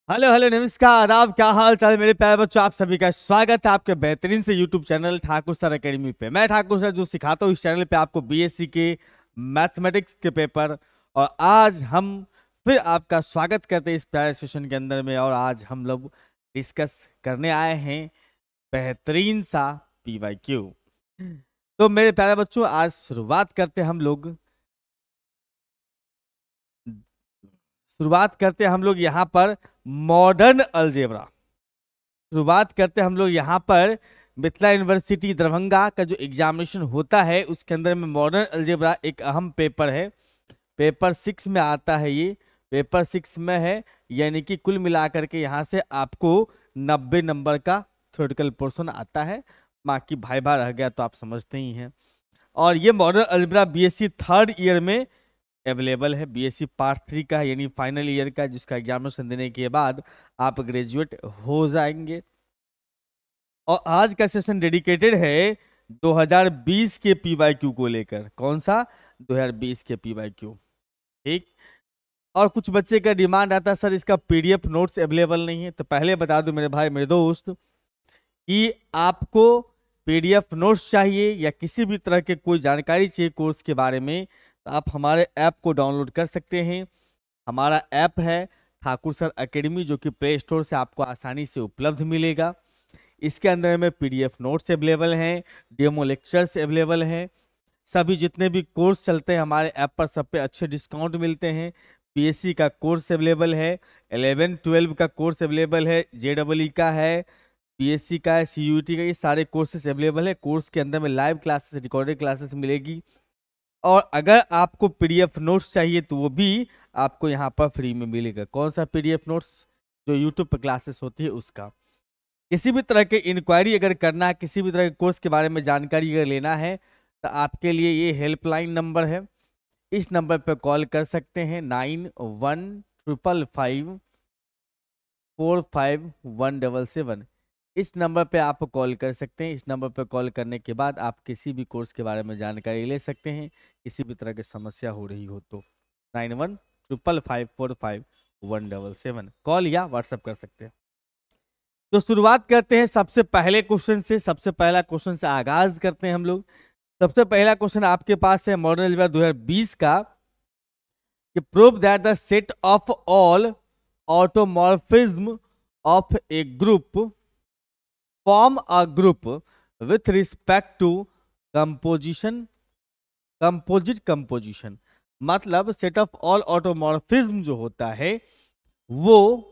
Hello hello नमस्कार आदाब, क्या हाल चाल है मेरे प्यारे बच्चों। आप सभी का स्वागत है आपके बेहतरीन से YouTube channel Thakur sir academy पे। मैं ठाकुर सर जो सिखाता हूँ इस चैनल पे आपको बीएससी के मैथमेटिक्स के पेपर। और आज हम फिर आपका स्वागत करते हैं इस प्यारे सेशन के अंदर में। और आज हम लोग डिस्कस करने आए हैं बेहतरीन सा पीवाईक्यू। तो मेरे प्यारे बच्चों आज शुरुआत करते हैं हम लोग यहाँ पर मॉडर्न अलजेब्रा। शुरुआत करते हैं हम लोग यहाँ पर मिथिला यूनिवर्सिटी दरभंगा का जो एग्जामिनेशन होता है उसके अंदर में मॉडर्न अलजेब्रा एक अहम पेपर है। पेपर 6 में आता है, ये पेपर 6 में है, यानी कि कुल मिलाकर के यहाँ से आपको 90 नंबर का थ्योरेटिकल पोर्शन आता है। बाकी भाई भा रह गया तो आप समझते ही हैं। और ये modern algebra BSc third year में अवेलेबल है। बीएससी पार्ट 3 का है, यानी फाइनल ईयर का, जिसका एग्जामिनेशन देने के बाद आप ग्रेजुएट हो जाएंगे। और आज का सेशन डेडिकेटेड है 2020 के पीवाईक्यू को लेकर। कौन सा? 2020 के पीवाईक्यू। ठीक। और कुछ बच्चे का डिमांड आता है सर इसका पीडीएफ नोट्स अवेलेबल नहीं है। तो पहले बता दूं मेरे भाई मेरे दोस्त कि आपको पीडीएफ नोट्स चाहिए या किसी भी तरह के कोई जानकारी चाहिए कोर्स के बारे में, तो आप हमारे ऐप को डाउनलोड कर सकते हैं। हमारा ऐप है ठाकुर सर एकेडमी, जो कि प्ले स्टोर से आपको आसानी से उपलब्ध मिलेगा। इसके अंदर में पीडीएफ नोट्स अवेलेबल हैं, डेमो लेक्चर्स अवेलेबल हैं। सभी जितने भी कोर्स चलते हैं हमारे ऐप पर सब पे अच्छे डिस्काउंट मिलते हैं। पीएससी का कोर्स अवेलेबल है, 11-12 का कोर्स अवेलेबल है, जेडबलई का है, पीएससी का है, सीयूईटी का, ये सारे कोर्सेज अवेलेबल है। कोर्स के अंदर में लाइव क्लासेस, रिकॉर्डेड क्लासेस मिलेगी। और अगर आपको पीडीएफ नोट्स चाहिए तो वो भी आपको यहाँ पर फ्री में मिलेगा। कौन सा पीडीएफ नोट्स? जो यूट्यूब पर क्लासेस होती है उसका। किसी भी तरह के इंक्वायरी अगर करना है, किसी भी तरह के कोर्स के बारे में जानकारी अगर लेना है, तो आपके लिए ये हेल्पलाइन नंबर है। इस नंबर पर कॉल कर सकते हैं 9155545177। इस नंबर पे आप कॉल कर सकते हैं। इस नंबर पर कॉल करने के बाद आप किसी भी कोर्स के बारे में जानकारी ले सकते हैं। किसी भी तरह की समस्या हो रही हो तो 9155545177 कॉल या व्हाट्सएप कर सकते हैं। तो शुरुआत करते हैं सबसे पहले क्वेश्चन से। सबसे पहला क्वेश्चन से आगाज करते हैं हम लोग। सबसे पहला क्वेश्चन आपके पास है मॉडर्न अलजेब्रा 2020 का कि prove that the set of all automorphism of a group form a group with respect to composition composite composition. मतलब सेट ऑफ ऑल ऑटोमॉर्फिज्म जो होता है वो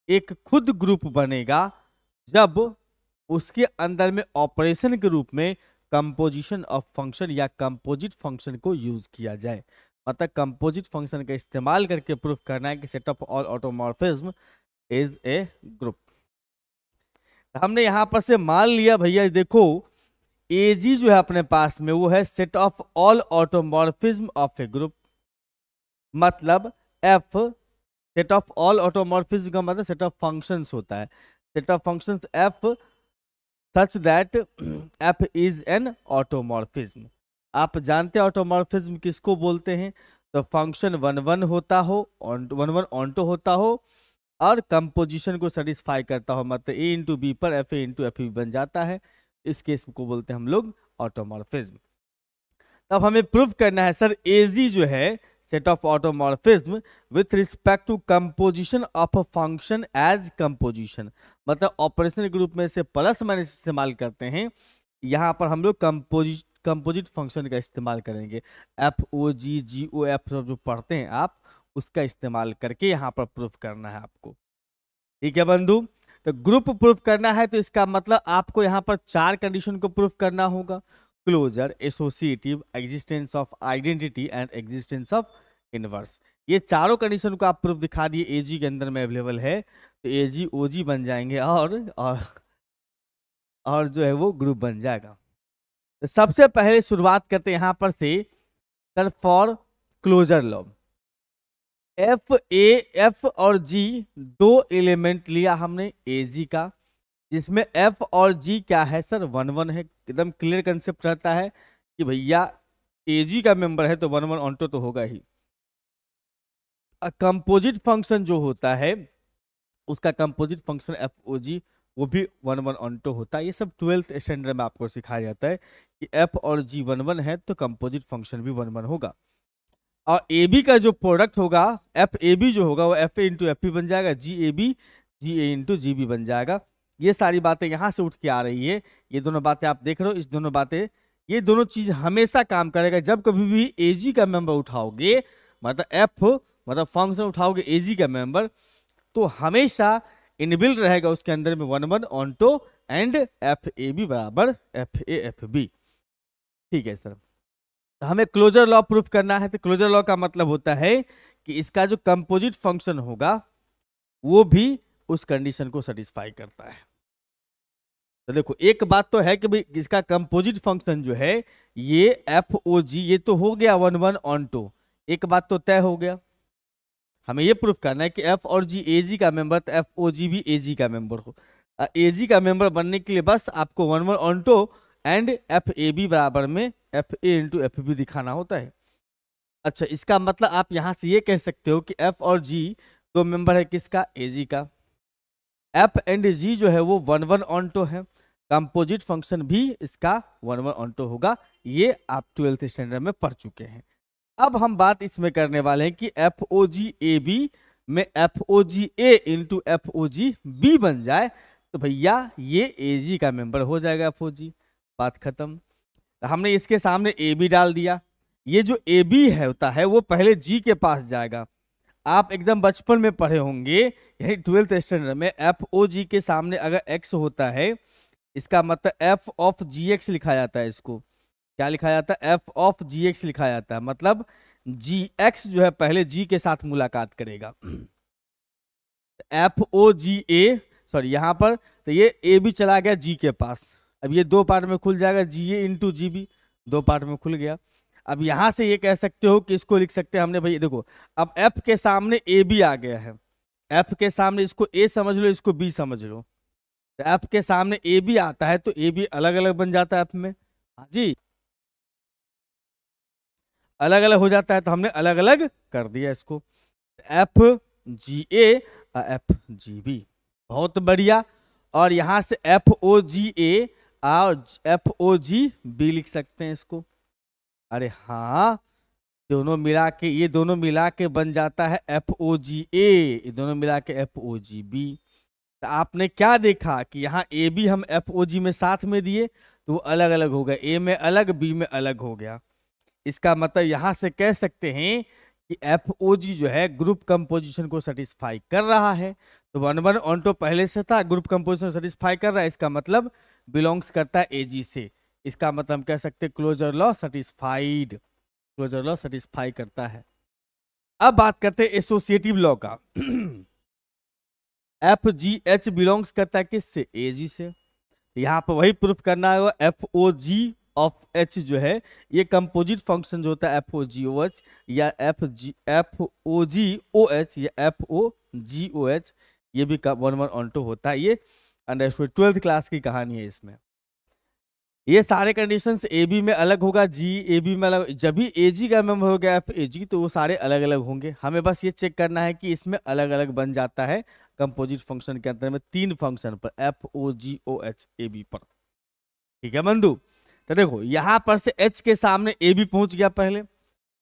एक खुद ग्रुप बनेगा जब उसके अंदर में ऑपरेशन के रूप में कंपोजिशन ऑफ फंक्शन या कंपोजिट फंक्शन को यूज किया जाए। मतलब कंपोजिट फंक्शन का इस्तेमाल करके प्रूफ करना है कि set of all automorphism is a group. हमने यहां पर से मान लिया भैया, देखो एजी जो है अपने पास में वो है set of all automorphism of a group. मतलब F set of all automorphism का मतलब सेट ऑफ फंक्शंस होता है। Set of functions F such that F is an automorphism. आप जानते हैं ऑटोमॉर्फिज्म किसको बोलते हैं? तो फंक्शन वन वन होता हो, वन वन ऑन्टो होता हो और कंपोजिशन को सेटिस्फाई करता हो। मतलब ए इंटू बी पर एफ ए इंटू एफ बी बन जाता है। इस केस को बोलते हैं हम लोग ऑटोमॉर्फिज्म। तब हमें प्रूव करना है सर एजी जो है set of automorphism with respect to composition of a function as composition. मतलब ऑपरेशन ग्रुप में से प्लस माइनस इस्तेमाल करते हैं। यहाँ पर हम लोग कंपोजिट फंक्शन का इस्तेमाल करेंगे। एफ ओ जी जी ओ एफ सब जो पढ़ते हैं आप उसका इस्तेमाल करके यहाँ पर प्रूफ करना है आपको। ठीक है बंधु। तो ग्रुप प्रूफ करना है तो इसका मतलब आपको यहाँ पर 4 कंडीशन को प्रूफ करना होगा। Closure, associative, existence of identity and existence of inverse. ये चारों कंडीशन को आप प्रूफ दिखा दिए, एजी के अंदर में अवेलेबल है तो एजी ओजी बन जाएंगे और जो है वो ग्रुप बन जाएगा। तो सबसे पहले शुरुआत करते हैं यहां पर से sir for closure law. F और जी दो एलिमेंट लिया हमने एजी का, जिसमें एफ और जी क्या है सर? वन वन है। एकदम क्लियर कंसेप्ट रहता है कि भैया एजी का मेंबर है तो वन वन ऑन्टो तो होगा ही। कंपोजिट फंक्शन जो होता है उसका कंपोजिट फंक्शन एफ ओ जी वो भी 1 1 ऑन 2 होता है। ये सब 12th स्टैंडर्ड में आपको सिखाया जाता है कि एफ और जी 1 1 है तो कंपोजिट फंक्शन भी 1 1 होगा। और ए बी का जो प्रोडक्ट होगा एफ ए बी जो होगा वो एफ ए इंटू एफ पी बन जाएगा, G A B G A into G B बन जाएगा। ये सारी बातें यहाँ से उठ के आ रही है, ये दोनों बातें आप देख रहे हो, इस दोनों बातें, ये दोनों चीज हमेशा काम करेगा। जब कभी भी ए जी का मेंबर उठाओगे, मतलब एफ मतलब फंक्शन उठाओगे ए जी का मेंबर, तो हमेशा इनबिल्ट रहेगा उसके अंदर में 1 1 on 2 and f a b बराबर एफ ए एफ बी। ठीक है सर, तो हमें क्लोजर लॉ प्रूफ करना है। तो क्लोजर लॉ का मतलब होता है कि इसका जो कंपोजिट फंक्शन होगा वो भी उस कंडीशन को सेटिस्फाई करता है। तो देखो एक बात तो है कि भाई इसका कंपोजिट फंक्शन जो है ये एफ ओ जी ये तो हो गया 1 1 ऑन 2, एक बात तो तय हो गया। हमें ये प्रूफ करना है कि एफ और जी ए जी का मेंबर, तो एफ ओ जी भी ए जी का मेंबर हो। ए जी का मेंबर बनने के लिए बस आपको 1 1 on 2 and f a b बराबर में एफ ए इंटू एफ बी दिखाना होता है। अच्छा, इसका मतलब आप यहां से ये कह सकते हो कि एफ और जी दो मेंबर है किसका, ए जी का। एफ एंड जी जो है वो 1 1 ऑन 2 है, कंपोजिट फंक्शन भी इसका 1 1 ऑन 2 होगा। ये आप 12th स्टैंडर्ड में पढ़ चुके हैं। अब हम बात इसमें करने वाले हैं कि F O G A B में F O G A into F O G B बन जाए तो भैया ये ए जी का मेंबर हो जाएगा एफ ओ जी, बात खत्म। हमने इसके सामने ए बी डाल दिया, ये जो ए बी है होता है वो पहले जी के पास जाएगा। आप एकदम बचपन में पढ़े होंगे, यही 12th स्टैंडर्ड में एफ ओ जी के सामने अगर एक्स होता है, इसका मतलब एफ ऑफ जी एक्स लिखा जाता है। इसको क्या लिखा जाता है, एफ ऑफ जी एक्स लिखा जाता है। मतलब जी एक्स जो है पहले जी के साथ मुलाकात करेगा। एफ ओ जी ए सॉरी यहाँ पर तो ये ए भी चला गया जी के पास, अब ये दो पार्ट में खुल जाएगा, G A into G B, दो पार्ट में खुल गया। अब यहां से ये कह सकते हो कि इसको लिख सकते हैं हमने, भाई देखो अब एफ के सामने ए बी आ गया है, एफ के सामने इसको ए समझ लो इसको बी समझ लो, तो एफ के सामने ए बी आता है तो ए बी अलग अलग बन जाता है एफ में, हाँ जी अलग अलग हो जाता है, तो हमने अलग अलग कर दिया इसको, f g a f g b, बहुत बढ़िया। और यहां से एफ ओ जी ए और एफ ओ जी बी लिख सकते हैं इसको। अरे हाँ, दोनों मिला के ये दोनों मिला के बन जाता है एफ ओ जी ए, ये दोनों मिला के एफ ओ जी बी। तो आपने क्या देखा कि यहाँ ए बी हम एफ ओ जी में साथ में दिए तो वो अलग अलग हो गया, ए में अलग बी में अलग हो गया। इसका मतलब यहां से कह सकते हैं कि एफ ओ जी जो है ग्रुप कंपोजिशन को सेटिस्फाई कर रहा है। तो 1 1 ऑन 2 पहले से था, ग्रुप कंपोजिशन सेटिस्फाई कर रहा है, इसका मतलब बिलोंग्स करता है ए जी से। इसका मतलब हम कह सकते हैं closure law satisfied, closure law satisfy करता है। अब बात करते हैं एसोसिएटिव लॉ का। एफ जी एच बिलोंग्स करता है किससे, ए जी से। यहाँ पर वही प्रूफ करना है, f O g of h जो है ये कंपोजिट फंक्शन जो होता है एफ ओ जी ओ एच या एफ ओ जी ओ एच या एफ ओ जी ओ एच, ये भी 1 1 ऑन 2 होता है। ये अंडरस्टूड, 12th क्लास की कहानी है इसमें। ये सारे कंडीशंस ए बी में अलग होगा, जी ए बी में अलग, जब भी ए जी का मेंबर हो गया एफ ए जी तो वो सारे अलग अलग होंगे। हमें बस ये चेक करना है कि इसमें अलग अलग बन जाता है कंपोजिट फंक्शन के अंदर में 3 फंक्शन पर, f O g o h a b पर। ठीक है बंधु, तो देखो यहां पर से एच के सामने ए बी पहुंच गया, पहले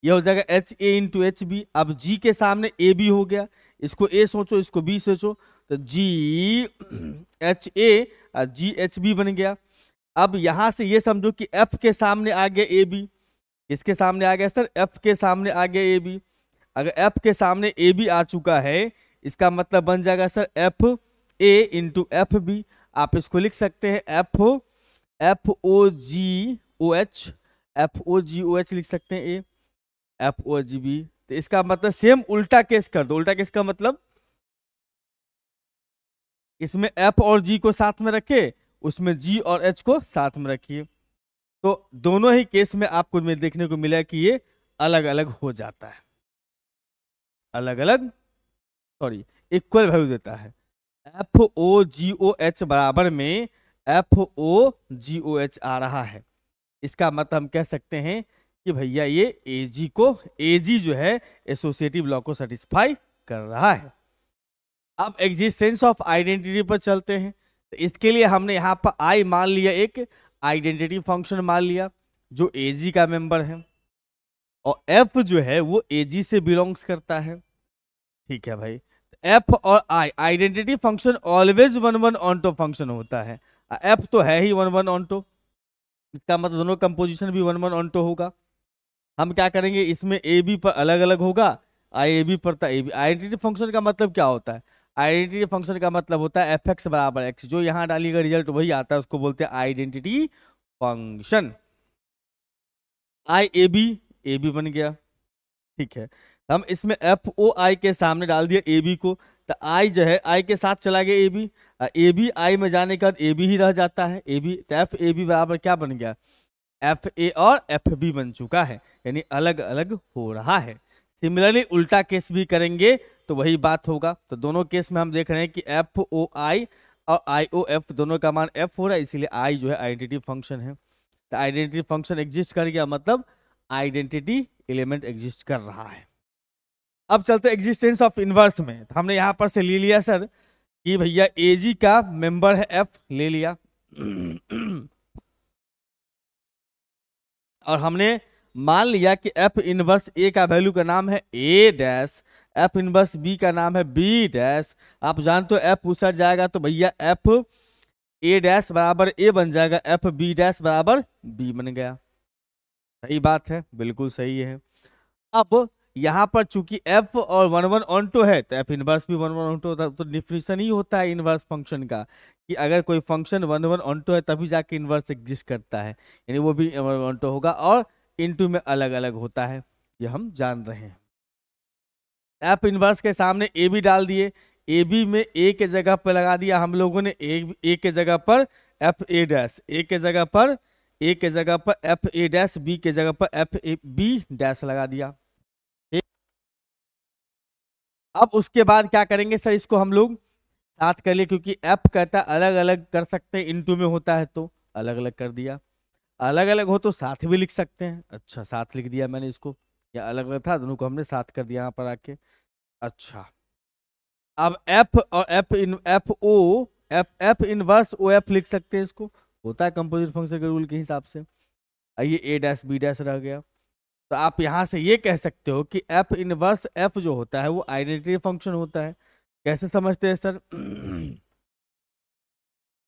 ये हो जाएगा H A into H B. अब जी के सामने ए बी हो गया, इसको ए सोचो इसको बी सोचो, तो g h a g h b बन गया। अब यहां से ये समझो कि एफ के सामने आ गया ए बी, इसके सामने आ गया सर एफ के सामने आ गया ए बी। अगर एफ के सामने ए बी आ चुका है इसका मतलब बन जाएगा सर एफ ए इंटू एफ बी। आप इसको लिख सकते हैं एफ ओ जी ओ एच, एफ ओ जी ओ एच लिख सकते हैं ए, एफ ओ जी बी। तो इसका मतलब सेम उल्टा केस कर दो। उल्टा केस का मतलब इसमें एफ और जी को साथ में रखे, उसमें जी और एच को साथ में रखिए, तो दोनों ही केस में आपको देखने को मिला कि ये अलग अलग हो जाता है, अलग अलग सॉरी इक्वल वैल्यू देता है। एफ ओ जी ओ एच बराबर में एफ ओ जी ओ एच आ रहा है, इसका मतलब हम कह सकते हैं कि भैया ये एजी को, एजी जो है एसोसिएटिव लॉ को सेटिस्फाई कर रहा है। अब एग्जिस्टेंस ऑफ आइडेंटिटी पर चलते हैं। तो इसके लिए हमने यहाँ पर आई मान लिया, एक आइडेंटिटी फंक्शन मान लिया जो एजी का मेंबर है, और एफ जो है वो एजी से बिलोंग्स करता है। ठीक है भाई, एफ और I identity function always one one onto function होता है। एफ तो है ही वन वन ऑनटो, इसका मतलब दोनों कंपोजिशन भी वन वन ऑनटो होगा। हम क्या करेंगे, इसमें ए बी पर अलग अलग होगा, आई ए बी पर ए बी। आइडेंटिटी फंक्शन का मतलब क्या होता है, आइडेंटिटी फंक्शन का मतलब होता है एफ एक्स बराबर एक्स, जो यहाँ डालिएगा रिजल्ट वही आता है, उसको बोलते हैं identity function. I a b बन गया। ठीक है, हम इसमें एफ ओ आई के सामने डाल दिया ए बी को, तो आई जो है आई के साथ चला गया ए बी आई में जाने के बाद ए बी ही रह जाता है ए बी, तो एफ ए बी बराबर क्या बन गया, एफ ए और एफ बी बन चुका है, यानी अलग अलग हो रहा है। सिमिलरली उल्टा केस भी करेंगे तो वही बात होगा। तो दोनों केस में हम देख रहे हैं कि एफ ओ आई और आई ओ एफ दोनों का मान एफ हो रहा है, इसीलिए आई जो है आइडेंटिटी फंक्शन है। तो आइडेंटिटी फंक्शन एग्जिस्ट कर गया, मतलब आइडेंटिटी एलिमेंट एग्जिस्ट कर रहा है। अब चलते एग्जिस्टेंस ऑफ इनवर्स में। तो हमने यहां पर से ले लिया सर कि भैया एजी का मेंबर है एफ, ले लिया और हमने मान लिया कि एफ इनवर्स ए का वैल्यू का नाम है ए डैश, एफ इनवर्स बी का नाम है बी डैश। आप जानते हो एफ उछट जाएगा तो भैया एफ ए डैश बराबर ए बन जाएगा, एफ बी डैश बराबर बी बन गया। सही बात है, बिल्कुल सही है। अब यहाँ पर चूंकि एफ और वन वन ऑन टू है तो एफ इनवर्स भी वन वन ऑन टू होता है, तो डिफिनेशन ही होता है इनवर्स फंक्शन का कि अगर कोई function one one onto है तभी जाके इनवर्स एग्जिस्ट करता है, यानी वो भी वन ऑन टू होगा और इनटू में अलग अलग होता है, ये हम जान रहे हैं। एफ इनवर्स के सामने ए बी डाल दिए, ए बी में ए के जगह पर लगा दिया हम लोगों ने ए के जगह पर एफ ए डैश, ए के जगह पर एफ ए डैश, बी के जगह पर एफ ए बी डैश लगा दिया। अब उसके बाद क्या करेंगे सर, इसको हम लोग साथ कर लिए, क्योंकि एफ कहता है अलग अलग कर सकते हैं, इनटू में होता है तो अलग अलग कर दिया। अलग अलग हो तो साथ भी लिख सकते हैं, अच्छा साथ लिख दिया मैंने इसको, या अलग अलग था दोनों को हमने साथ कर दिया यहाँ पर आके। अच्छा अब एफ और एफ इनवर्स ओ एफ लिख सकते हैं, इसको होता है कंपोजिट फंक्शन के रूल के हिसाब से। ये ए डैश बी डैश रह गया, तो आप यहां से ये कह सकते हो कि एफ इनवर्स एफ जो होता है वो आइडेंटिटी फंक्शन होता है। कैसे समझते हैं सर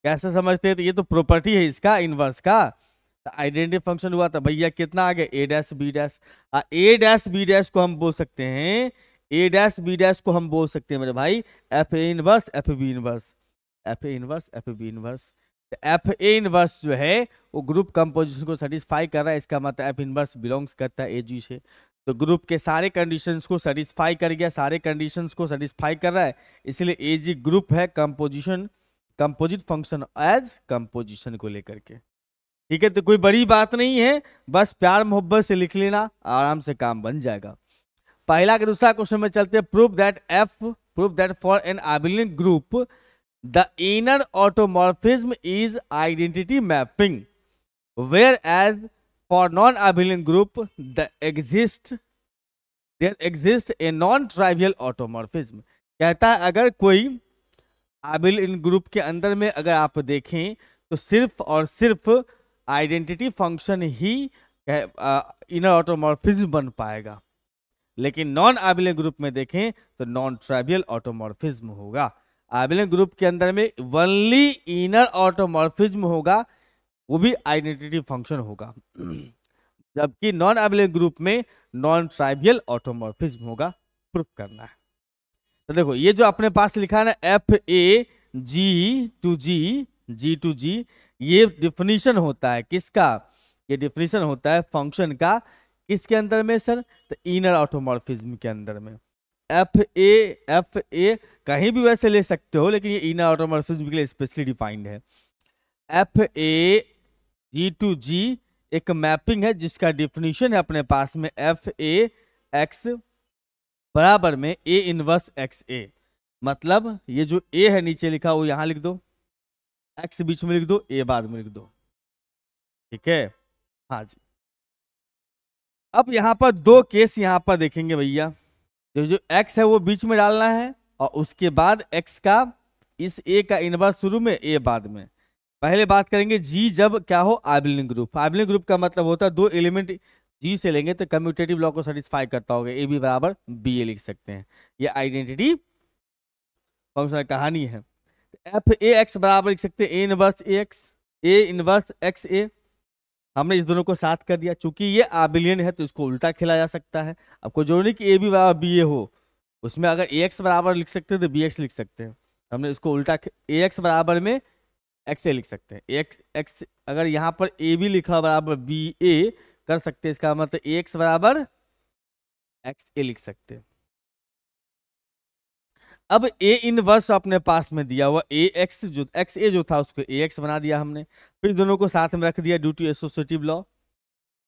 कैसे समझते हैं, तो ये तो प्रॉपर्टी है इसका इनवर्स का, आइडेंटिटी फंक्शन हुआ था भैया कितना आ गया ए डैश बी डैश। ए डैश बी डैश को हम बोल सकते हैं, ए डैश बी डैश को हम बोल सकते हैं मेरे भाई f a inverse f b inverse, f a inverse f b inverse. F a inverse जो है वो ग्रुप कंपोजिशन को सेटिस्फाई कर रहा है, इसका मतलब एफ इनवर्स बिलोंग्स करता है ए जी से, तो ग्रुप के सारे कंडीशंस को सेटिस्फाई कर गया, सारे कंडीशंस को सेटिस्फाई कर रहा है, इसलिए ए जी ग्रुप है composition composite function as composition को लेकर के। ठीक है, तो कोई बड़ी बात नहीं है, बस प्यार मोहब्बत से लिख लेना, आराम से काम बन जाएगा। पहला के दूसरा क्वेश्चन में चलते हैं। Prove that for an abelian ग्रुप the inner automorphism is identity mapping, whereas for non-abelian group there exists a non-trivial automorphism। कहता है अगर कोई abelian ग्रुप के अंदर में अगर आप देखें तो सिर्फ और सिर्फ आइडेंटिटी फंक्शन ही इनर ऑटोमॉर्फिज्म बन पाएगा, लेकिन नॉन abelian ग्रुप में देखें तो नॉन ट्राइवियल ऑटोमॉर्फिज्म होगा। abelian ग्रुप के अंदर में ओनली इनर ऑटोमॉर्फिज्म होगा, वो भी आइडेंटिटी फंक्शन होगा, जबकि नॉन abelian ग्रुप में नॉन ट्राइवियल ऑटोमॉर्फिज्म होगा। प्रूफ करना है तो देखो ये जो अपने पास लिखा है ना एफ ए जी टू जी, ये डिफिनीशन होता है किसका, ये डिफिनीशन होता है फंक्शन का, किसके अंदर में सर, तो इनर ऑटोमॉर्फिज्म के अंदर में। एफ ए कहीं भी वैसे ले सकते हो, लेकिन ये इनर ऑटोमॉर्फिज्म के लिए स्पेशली डिफाइंड है। F A ji to G एक मैपिंग है जिसका डिफिनीशन है अपने पास में एफ ए एक्स बराबर में ए इनवर्स एक्स ए, मतलब ये जो ए है नीचे लिखा वो यहां लिख दो, एक्स बीच में लिख दो, ए बाद में लिख दो। ठीक है, हाँ जी। अब यहां पर दो केस यहां पर देखेंगे भैया, जो एक्स है वो बीच में डालना है और उसके बाद x का इस a का इनवर्स शुरू में, a बाद में। पहले बात करेंगे g जब क्या हो आइबेलियन ग्रुप। आइबेलियन ग्रुप का मतलब होता है दो एलिमेंट g से लेंगे तो कम्यूटेटिव लॉ को सेटिस्फाई करता होगा, a b बराबर b a लिख सकते हैं। ये आइडेंटिटी फंक्शन कहानी है। एफ ए एक्स बराबर लिख सकते हैं A inverse A X, A inverse X A. हमने इस दोनों को साथ कर दिया, चूंकि ये आबिलियन है तो इसको उल्टा खेला जा सकता है। आपको जो नहीं कि ए बी बराबर बी ए हो, उसमें अगर ए एक्स बराबर लिख सकते हैं तो बी एक्स लिख सकते हैं। हमने इसको उल्टा ए एक्स बराबर में एक्स ए लिख सकते हैं। एक्स एक्स अगर यहाँ पर ए बी लिखा बराबर बी ए कर सकते हैं, इसका मतलब ए एक्स बराबर एक्स ए लिख सकते हैं। अब ए इनवर्स अपने पास में दिया हुआ ए एक्स जो एक्स ए जो था उसको ए एक्स बना दिया हमने, फिर दोनों को साथ में रख दिया ड्यू टू एसोसिएटिव लॉ,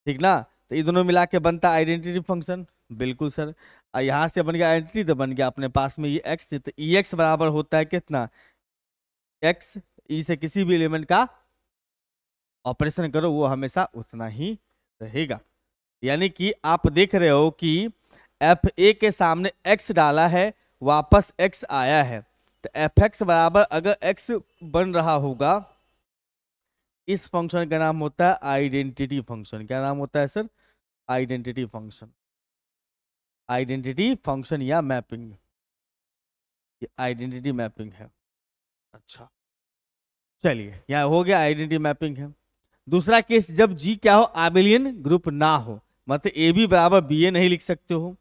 ठीक ना। तो ये दोनों मिला के बनता आइडेंटिटी फंक्शन। बिल्कुल सर, यहाँ से बन गया आइडेंटिटी तो बन गया अपने पास में ये एक्स, तो ई एक्स बराबर होता है कितना, एक्स ई से किसी भी एलिमेंट का ऑपरेशन करो वो हमेशा उतना ही रहेगा। यानी कि आप देख रहे हो कि एफ ए के सामने एक्स डाला है, वापस x आया है, तो एफ एक्स बराबर अगर x बन रहा होगा, इस फंक्शन का नाम होता है आइडेंटिटी फंक्शन। क्या नाम होता है sir, identity function. Identity function या मैपिंग, ये आइडेंटिटी मैपिंग है। अच्छा चलिए, यहाँ हो गया आइडेंटिटी मैपिंग है। दूसरा केस जब g क्या हो आबिलियन ग्रुप ना हो, मतलब ए बी बराबर बी ए नहीं लिख सकते हो,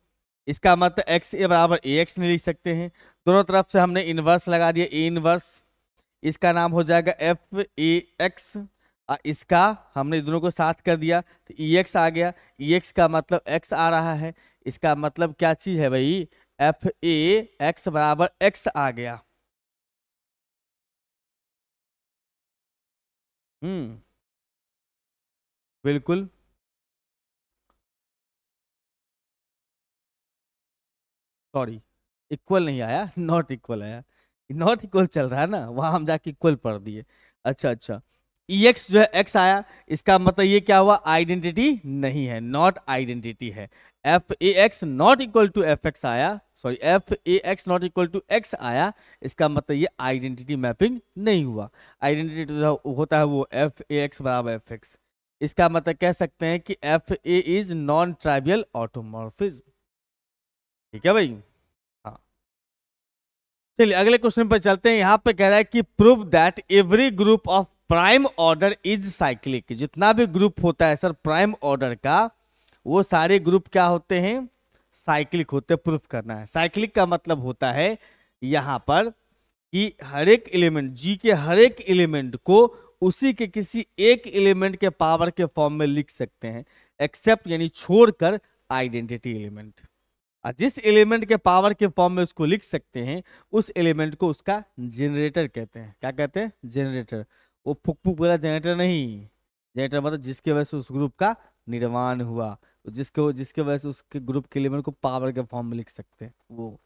इसका मतलब एक्स ए बराबर ए एक्स नहीं लिख सकते हैं। दोनों तरफ से हमने इनवर्स लगा दिया, ए इनवर्स, इसका नाम हो जाएगा एफ ए एक्स। इसका हमने दोनों को साथ कर दिया तो ई एक्स आ गया, ई एक्स का मतलब एक्स आ रहा है, इसका मतलब क्या चीज है भाई, एफ ए एक्स बराबर एक्स आ गया। बिल्कुल सॉरी, इक्वल नहीं आया, नॉट इक्वल आया। नॉट इक्वल चल रहा है ना, वहां हम जाके इक्वल पढ़ दिए। अच्छा अच्छा, ई एक्स जो है एक्स आया, इसका मतलब ये क्या हुआ, आइडेंटिटी नहीं है, नॉट आइडेंटिटी है। F A X not equal to F X आया, sorry F A X not equal to X आया, इसका मतलब ये आइडेंटिटी मैपिंग नहीं हुआ। आइडेंटिटी होता है वो एफ ए एक्स बराबर एफ एक्स। इसका मतलब कह सकते हैं कि F A is non trivial automorphism. ठीक है भाई, हाँ चलिए अगले क्वेश्चन पर चलते हैं। यहाँ पे कह रहा है कि prove that every group of prime order is cyclic. जितना भी ग्रुप होता है सर प्राइम ऑर्डर का, वो सारे ग्रुप क्या होते हैं, साइक्लिक होते हैं। प्रूफ करना है। साइक्लिक का मतलब होता है यहाँ पर कि हर एक एलिमेंट जी के हर एक एलिमेंट को उसी के किसी एक एलिमेंट के पावर के फॉर्म में लिख सकते हैं, एक्सेप्ट यानी छोड़कर आइडेंटिटी एलिमेंट। जिस एलिमेंट के पावर के फॉर्म में उसको लिख सकते हैं, उस एलिमेंट को उसका जनरेटर कहते हैं। क्या कहते हैं, जनरेटर। वो फुक फुक वाला जनरेटर नहीं, जनरेटर मतलब जिसके वजह से उस ग्रुप का निर्माण हुआ, जिसके वजह से उसके ग्रुप के एलिमेंट को पावर के फॉर्म में लिख सकते हैं वो।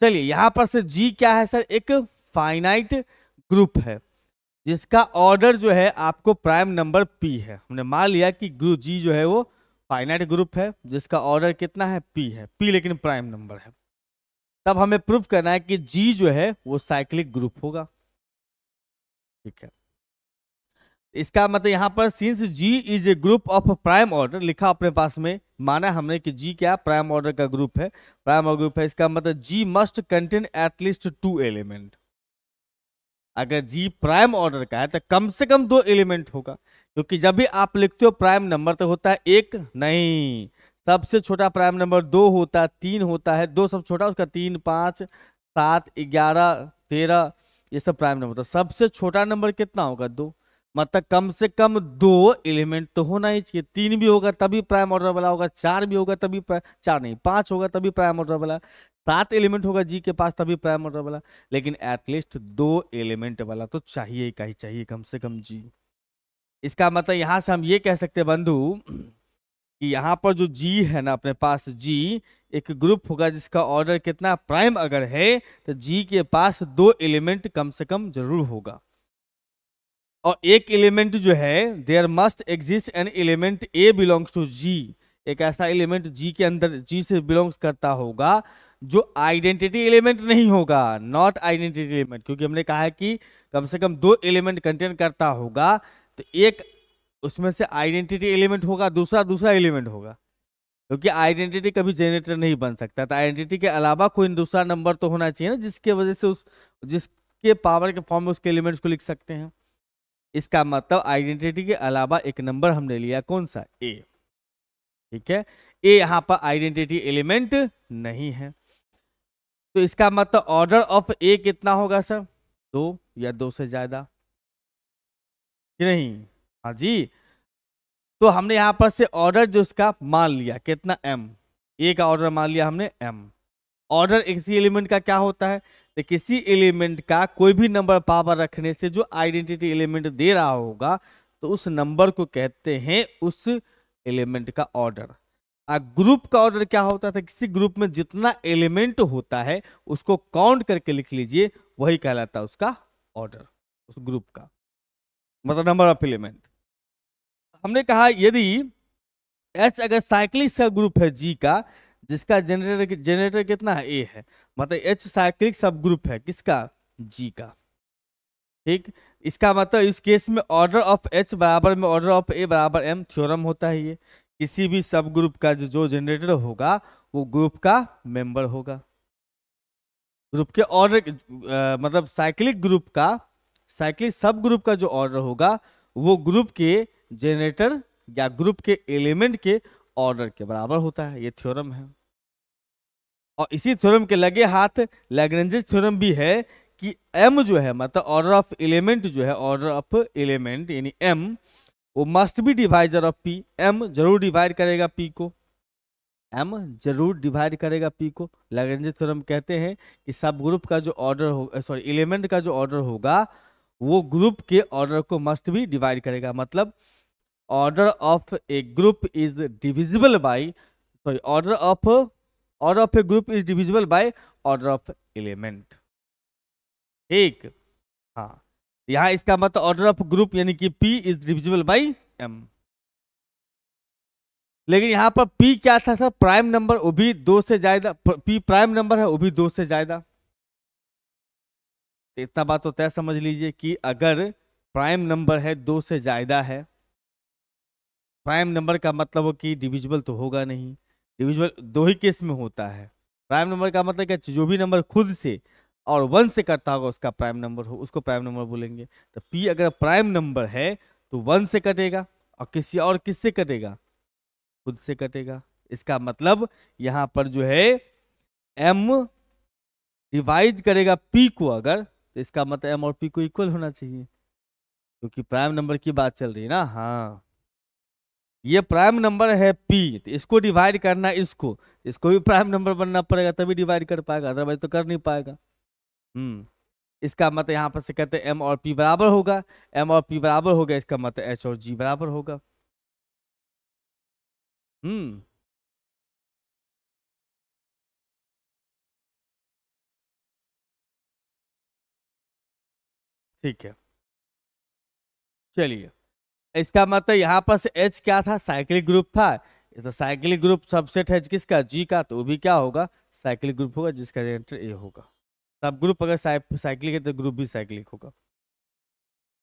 चलिए यहाँ पर से जी क्या है सर, एक फाइनाइट ग्रुप है जिसका ऑर्डर जो है आपको प्राइम नंबर पी है। हमने मान लिया कि ग्रुप जी जो है वो फाइनाइट ग्रुप है जिसका ऑर्डर कितना है, पी है, पी लेकिन प्राइम नंबर है। तब हमें प्रूफ करना है कि जी जो है वो साइक्लिक ग्रुप होगा। ठीक है, इसका मतलब यहाँ पर since G is a group of prime order लिखा अपने पास में, माना हमने कि जी क्या प्राइम ऑर्डर का ग्रुप है, प्राइम ऑर्डर ग्रुप है, इसका मतलब G must contain at least 2 element. अगर जी प्राइम ऑर्डर का है तो कम से कम 2 एलिमेंट होगा, क्योंकि जब भी आप लिखते हो प्राइम नंबर तो होता है एक नहीं, सबसे छोटा प्राइम नंबर 2 होता है, 3 होता है, 2 सब छोटा उसका 3, 5, 7, 11, 13 ये सब प्राइम नंबर। तो सबसे छोटा नंबर कितना होगा, 2। मतलब कम से कम 2 एलिमेंट तो होना ही चाहिए। 3 भी होगा तभी प्राइम ऑर्डर वाला होगा, 4 भी होगा तभी 4 नहीं 5 होगा तभी प्राइम ऑर्डर वाला, 7 एलिमेंट होगा जी के पास तभी प्राइम ऑर्डर वाला, लेकिन एटलीस्ट 2 एलिमेंट वाला तो चाहिए ही चाहिए कम से कम जी। इसका मतलब यहां से हम ये कह सकते हैं बंधु कि यहाँ पर जो जी है ना अपने पास, जी एक ग्रुप होगा जिसका ऑर्डर कितना प्राइम अगर है तो जी के पास 2 एलिमेंट कम से कम जरूर होगा। और एक एलिमेंट जो है, there must exist an element A belongs to G, एक ऐसा एलिमेंट जी के अंदर जी से बिलोंग्स करता होगा जो आइडेंटिटी एलिमेंट नहीं होगा, नॉट आइडेंटिटी एलिमेंट, क्योंकि हमने कहा है कि कम से कम 2 एलिमेंट कंटेन करता होगा, तो एक उसमें से आइडेंटिटी एलिमेंट होगा, दूसरा दूसरा एलिमेंट होगा, क्योंकि आइडेंटिटी कभी जनरेटर नहीं बन सकता। तो आइडेंटिटी के अलावा कोई दूसरा नंबर तो होना चाहिए ना, जिसके वजह से उस जिसके पावर के फॉर्म में उसके एलिमेंट्स को लिख सकते हैं। इसका मतलब आइडेंटिटी के अलावा एक नंबर हमने लिया, कौन सा, ए। ठीक है, ए यहां पर आइडेंटिटी एलिमेंट नहीं है, तो इसका मतलब ऑर्डर ऑफ ए कितना होगा सर, 2 या 2 से ज्यादा, कि नहीं? हाँ जी। तो हमने यहां पर से ऑर्डर जो उसका मान लिया कितना, m, ए का ऑर्डर मान लिया हमने m। ऑर्डर किसी एलिमेंट का क्या होता है, तो किसी एलिमेंट का कोई भी नंबर पावर रखने से जो आइडेंटिटी एलिमेंट दे रहा होगा, तो उस नंबर को कहते हैं उस एलिमेंट का ऑर्डर। ग्रुप का ऑर्डर क्या होता था, किसी ग्रुप में जितना एलिमेंट होता है उसको काउंट करके लिख लीजिए, वही कहलाता है उसका ऑर्डर, उस ग्रुप का मतलब नंबर ऑफ एलिमेंट। हमने कहा यदि H अगर साइक्लिक सब ग्रुप है G का, जिसका जनरेटर कितना है, A है, मतलब H साइक्लिक सब ग्रुप है किसका, G का। ठीक, इसका मतलब इस केस में ऑर्डर ऑफ H बराबर में ऑर्डर ऑफ A बराबर M थ्योरम होता है। ये किसी भी सब ग्रुप का जो जनरेटर होगा वो ग्रुप का मेंबर होगा। ग्रुप के ऑर्डर मतलब साइक्लिक ग्रुप का, साइक्लिक सब ग्रुप का जो ऑर्डर होगा वो ग्रुप के जनरेटर या ग्रुप के एलिमेंट के ऑर्डर के बराबर होता है। ये थ्योरम है। और इसी थ्योरम के लगे हाथ लैग्रेंजेस थ्योरम भी है कि m जो है मतलब ऑर्डर ऑफ एलिमेंट जो है, ऑर्डर ऑफ एलिमेंट यानी m, वो must be divisor of p। m जरूर डिवाइड करेगा p को, m जरूर डिवाइड करेगा p को। लैग्रेंजेस थ्योरम कहते हैं कि सब ग्रुप का जो ऑर्डर हो, सॉरी एलिमेंट का जो ऑर्डर होगा वो ग्रुप के ऑर्डर को मस्ट भी डिवाइड करेगा। मतलब order of a group is divisible by, sorry order of a group is divisible by order of element. ठीक, हाँ, यहां इसका मतलब ऑर्डर ऑफ ग्रुप यानी कि P is divisible by M। लेकिन यहां पर P क्या था सर, प्राइम नंबर, वो भी 2 से ज्यादा, P प्राइम नंबर है वो भी 2 से ज्यादा। तो इतना बात तो तय समझ लीजिए कि अगर प्राइम नंबर है 2 से ज्यादा है, प्राइम नंबर का मतलब हो कि डिविजिबल तो होगा नहीं, डिविजिबल 2 ही केस में होता है। प्राइम नंबर का मतलब क्या, जो भी नंबर खुद से और 1 से करता होगा उसका प्राइम नंबर हो, उसको प्राइम नंबर बोलेंगे। तो P अगर प्राइम नंबर है तो 1 से कटेगा, और किसी और किससे कटेगा, खुद से कटेगा। इसका मतलब यहां पर जो है M डिवाइड करेगा P को अगर, तो इसका मतलब M और P को इक्वल होना चाहिए, क्योंकि प्राइम नंबर की बात चल रही है ना। हाँ, ये प्राइम नंबर है P, तो इसको डिवाइड करना है इसको भी प्राइम नंबर बनना पड़ेगा तभी डिवाइड कर पाएगा, अदरवाइज तो कर नहीं पाएगा। इसका मतलब यहां पर से कहते हैं M और P बराबर होगा, M और P बराबर होगा, इसका मतलब H और G बराबर होगा। ठीक है, चलिए, इसका मतलब यहाँ पर से H क्या था, साइक्लिक ग्रुप था, तो साइक्लिक ग्रुप सबसेट है किसका, G का, तो वो भी क्या होगा, साइक्लिक ग्रुप होगा जिसका जनरेटर A होगा। सब ग्रुप अगर साइक्लिक है तो ग्रुप भी साइक्लिक होगा।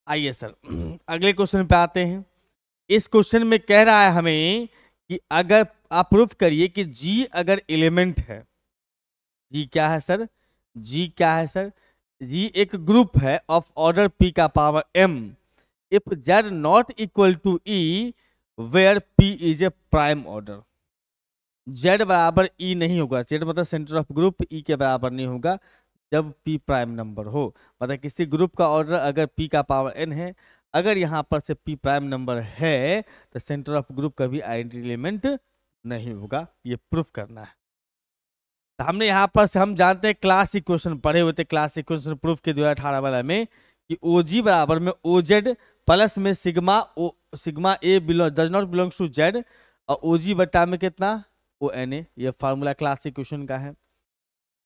आइए सर अगले क्वेश्चन पे आते हैं। इस क्वेश्चन में कह रहा है हमें कि अगर आप प्रूफ करिए कि G अगर एलिमेंट है, G क्या है सर, G क्या है सर, G एक ग्रुप है ऑफ ऑर्डर P का power M if Z not equal to E where P is a prime order। Z बराबर E नहीं होगा, Z मतलब सेंटर ऑफ ग्रुप E के बराबर नहीं होगा जब P प्राइम नंबर हो। मतलब किसी ग्रुप का ऑर्डर अगर P का पावर N है, अगर यहाँ पर से P प्राइम नंबर है तो सेंटर ऑफ ग्रुप का भी आइडेंटिटी एलिमेंट नहीं होगा। ये प्रूफ करना है। तो हमने यहाँ पर से हम जानते हैं क्लास इक्वेशन पढ़े हुए थे, क्लास इक्वेशन प्रूफ के 2018 वाला में कि OG बराबर में OZ प्लस में sigma a does not belongs to Z और OG बट्टा में कितना ONA। ये फार्मूला क्लास इक्वेशन का है।